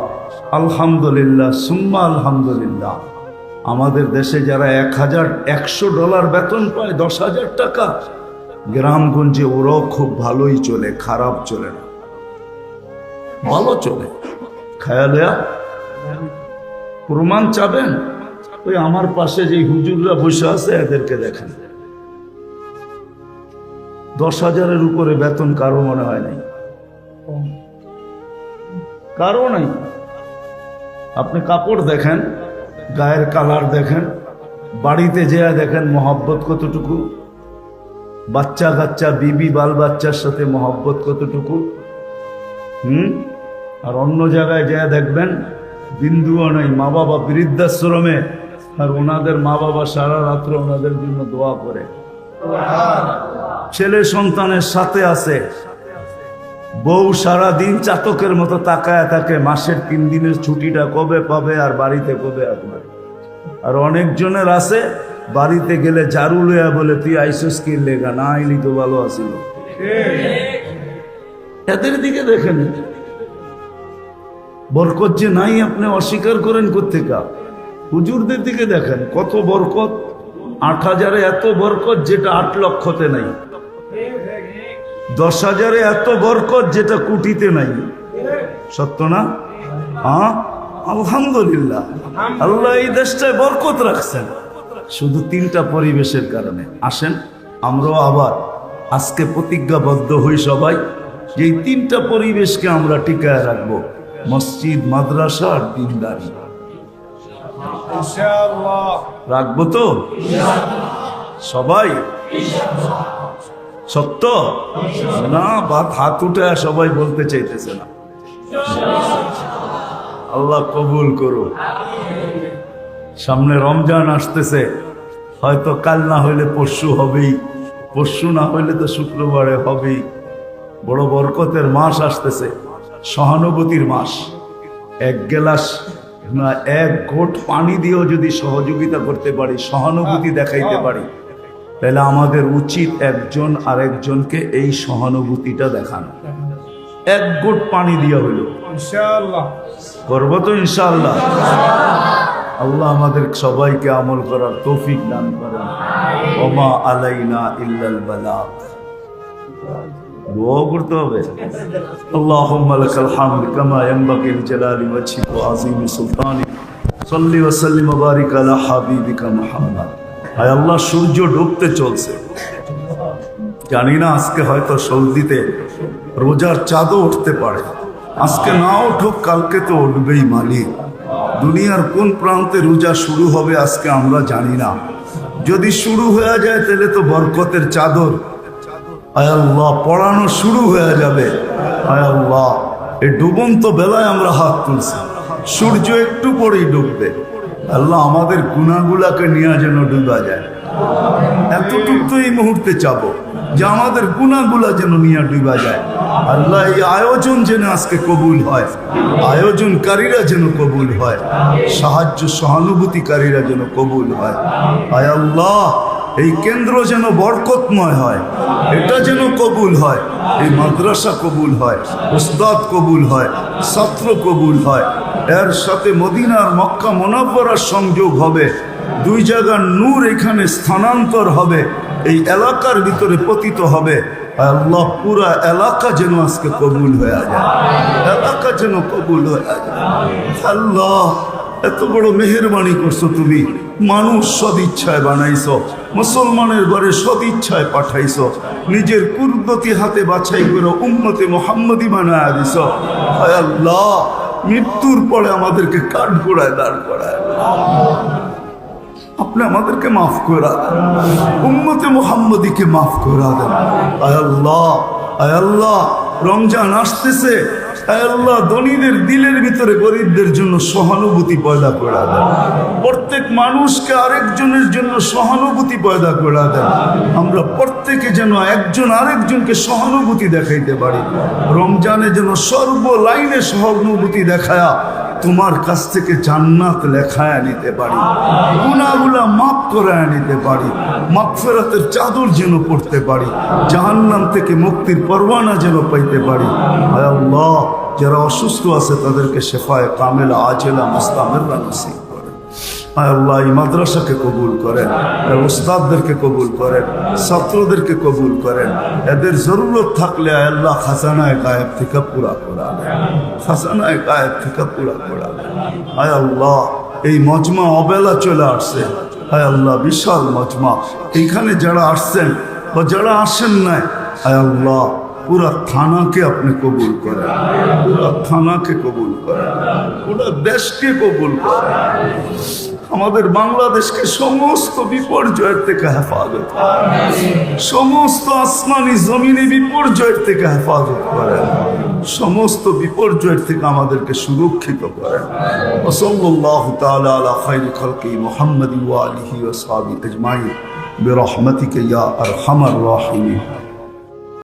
আলহামদুলিল্লাহ সুম্মা আলহামদুলিল্লাহ আমাদের দেশে যারা $1,100 বেতন পায়, 10,000 টাকা, গ্রামগঞ্জে ওরাও খুব ভালোই চলে, খারাপ চলে না, ভালো চলে। খায়ালিয়া প্রমাণ চাবেন? ওই আমার পাশে যে হুজুররা বসে আছে এদেরকে দেখেন, 10,000-এর উপরে বেতন কারো মনে হয় নাই, কারো নাই। আপনি কাপড় দেখেন, গায়ের কালার দেখেন, বাড়িতে যেয়ে দেখেন মহব্বত কতটুকু। বাচ্চা কাচ্চা বিবি বাল বাচ্চার সাথে মহব্বত কতটুকু। আর অন্য জায়গায় যা দেখবেন বিন্দুও নেই, মা বাবা বৃদ্ধাশ্রমে, আর ওনাদের মা বাবা সারা রাত্র ওনাদের জন্য দোয়া করে। ছেলে সন্তানের সাথে আছে, বউ সারা দিন চাতকের মতো তাকায় থাকে মাসের 3 দিনের ছুটিটা কবে পাবে আর বাড়িতে কবে আসবে। আর অনেকজনের আছে বাড়িতে গেলে ঝাড়ু লইয়া বলে তুই আইসস কি লেগা, না আইলি তো ভালো আসিল। এদের দিকে দেখেন, বরকত যে নাই আপনি অস্বীকার করেন কোত্থেকে। হুজুরদের দিকে দেখেন কত বরকত, 8,000-এ এত বরকত যেটা 8 লক্ষতে নাই, 10,000-এ এত বরকত যেটা কোটিতে নাই। সত্য না? হ্যাঁ, আলহামদুলিল্লাহ। আল্লাহ এই দেশটায় বরকত রাখছেন শুধু 3টা পরিবেশের কারণে। আসেন আমরাও আবার আজকে প্রতিজ্ঞাবদ্ধ হই সবাই যে এই 3টা পরিবেশকে আমরা টিকায় রাখবো, মসজিদ, মাদ্রাসা আর দিনদারি। রাখবো তো সবাই? সত্য না? বাত হাত উঠে সবাই বলতে চাইতেছে না। আল্লাহ কবুল করো। সামনে রমজান আসতেছে, হয়তো কাল না হইলে পরশু হবেই, পরশু না হইলে তো শুক্রবারে হবেই। বড় বরকতের মাস আসতেছে, সহানুভূতির মাস। 1 গ্লাস না 1 ঘোট পানি দিয়েও যদি সহযোগিতা করতে পারি, সহানুভূতি দেখাইতে পারি, তাহলে আমাদের উচিত একজন আরেকজনকে এই সহানুভূতিটা দেখানো। 1 ঘোট পানি দিয়ে হইল ইনশাআল্লাহ করবো তো ইনশাআল্লাহ। আল্লাহ আমাদের সবাইকে আমল করার তৌফিক দান করেন। ওমা আলাইনা ইল্লাল বালাগ। দোয়া করতে হবে। আল্লাহুম্মা লাকাল হামদ কামা ইয়ানবাগি লিজালালি ওয়াজহিকা ওয়া আযীমি সুলতানিক। সাল্লি ওয়া সাল্লিম ওয়া বারিক আলা হাবিবিকা মুহাম্মদ। আয় আল্লাহ, সূর্য ডুবতে চলছে, জানি না আজকে হয়তো সৌদিতে রোজার চাঁদও উঠতে পারে। আজকে না উঠুক, কালকে তো উঠবেই মালিক। দুনিয়ার কোন প্রান্তে রোজা শুরু হবে আজকে আমরা জানি না। যদি শুরু হয়ে যায় তাহলে তো বরকতের চাদর আয় আল্লাহ পড়ানো শুরু হয়ে যাবে। আয় আল্লাহ, এই ডুবন্ত বেলায় আমরা হাত তুলছি, সূর্য একটু পরেই ডুববে। আল্লাহ আমাদের গুনাহগুলাকে নিয়ে যেন ডুবা যায়, এতটুকু তো এই মুহূর্তে চাবো যে আমাদের গুনাহগুলা যেন নিয়ে ডুবা যায়। আল্লাহ এই আয়োজন যেন আজকে কবুল হয়, আয়োজনকারীরা যেন কবুল হয়, সাহায্য সহানুভূতিকারীরা যেন কবুল হয়। আয় আল্লাহ, এই কেন্দ্র যেন বরকতময় হয়, এটা যেন কবুল হয়, এই মাদ্রাসা কবুল হয়, উস্তাদ কবুল হয়, ছাত্র কবুল হয়, এর সাথে মদিনার মক্কা মুনাওয়ারার সংযোগ হবে, 2 জায়গার নূর এখানে স্থানান্তর হবে, এই এলাকার ভিতরে পতিত হবে। আল্লাহ পুরা এলাকা যেন আজকে কবুল হয়ে যায়, এলাকা যেন কবুল হয়ে যায়। আল্লাহ এত বড় মেহেরবানি করছো তুমি, মানুষ সদিচ্ছায় বানাইছো, মুসলমানের ঘরে সদিচ্ছায় পাঠাইছো, নিজের কুদরতি হাতে বাছাই করে উম্মতে মুহাম্মদী বানায়া দিছো। হায় আল্লাহ, মৃত্যুর পরে আমাদেরকে কাঠগোড়ায় দাঁড় করায়, আপনি আমাদেরকে মাফ করে দেন, উম্মতে মুহাম্মদীকে মাফ করে দেন। আয় আল্লাহ, আয় আল্লাহ, রমজান আসতেছে, আয় আল্লাহ ধনীদের দিলের ভিতরে গরিবদের জন্য সহানুভূতি পয়দা করে দেন, প্রত্যেক মানুষকে আরেকজনের জন্য সহানুভূতি পয়দা করে দেন। আমরা প্রত্যেকে যেন একজন আরেকজনকে সহানুভূতি দেখাইতে পারি, রমজানে যেন সর্ব লাইনে সহানুভূতি দেখায়া তোমার কাছ থেকে জান্নাত লেখায় নিতে পারি, গুনাহগুলা মাফ করে নিতে পারি, মাগফিরাতের চাদর যেন পড়তে পারি, জাহান্নাম থেকে মুক্তির পরওয়ানা যেন পাইতে পারি। হায় আল্লাহ, যারা অসুস্থ আছে তাদেরকে শেফায়ে কামেলা আজেলা মুস্তামিররা নসিব করেন। হায় আল্লাহ, এই মাদ্রাসাকে কবুল করেন, এর উস্তাদদেরকে কবুল করেন, ছাত্রদেরকে কবুল করেন। এদের জরুরত থাকলে আয় আল্লাহ খাজানায়ে গায়েব থেকে পুরা করা দেন, খাজানায়ে গায়েব থেকে পুরা করা দেন। আয় আল্লাহ, এই মজমা অবেলা চলে আসছে, আয় আল্লাহ বিশাল মজমা, এইখানে যারা আসছেন বা যারা আসেন নাই, আয় আল্লাহ পুরা থানাকে আপনি কবুল করেন, পুরা থানাকে কবুল করেন, পুরা দেশকে কবুল করেন। আমাদের বাংলাদেশকে সমস্ত বিপর্যয়ের থেকে হেফাজত করেন, সমস্ত আসমানি জমিনে বিপর্যয়ের থেকে হেফাজত করেন, সমস্ত বিপর্যয়ের থেকে আমাদেরকে সুরক্ষিত করেন। ওয়াসাল্লাল্লাহু তাআলা আলা খায়রি খালকি মুহাম্মাদি ওয়া আলিহি ওয়া সাহবিহি আজমাইন বিরহমাতিকা ইয়া আরহামার রাহিমিন।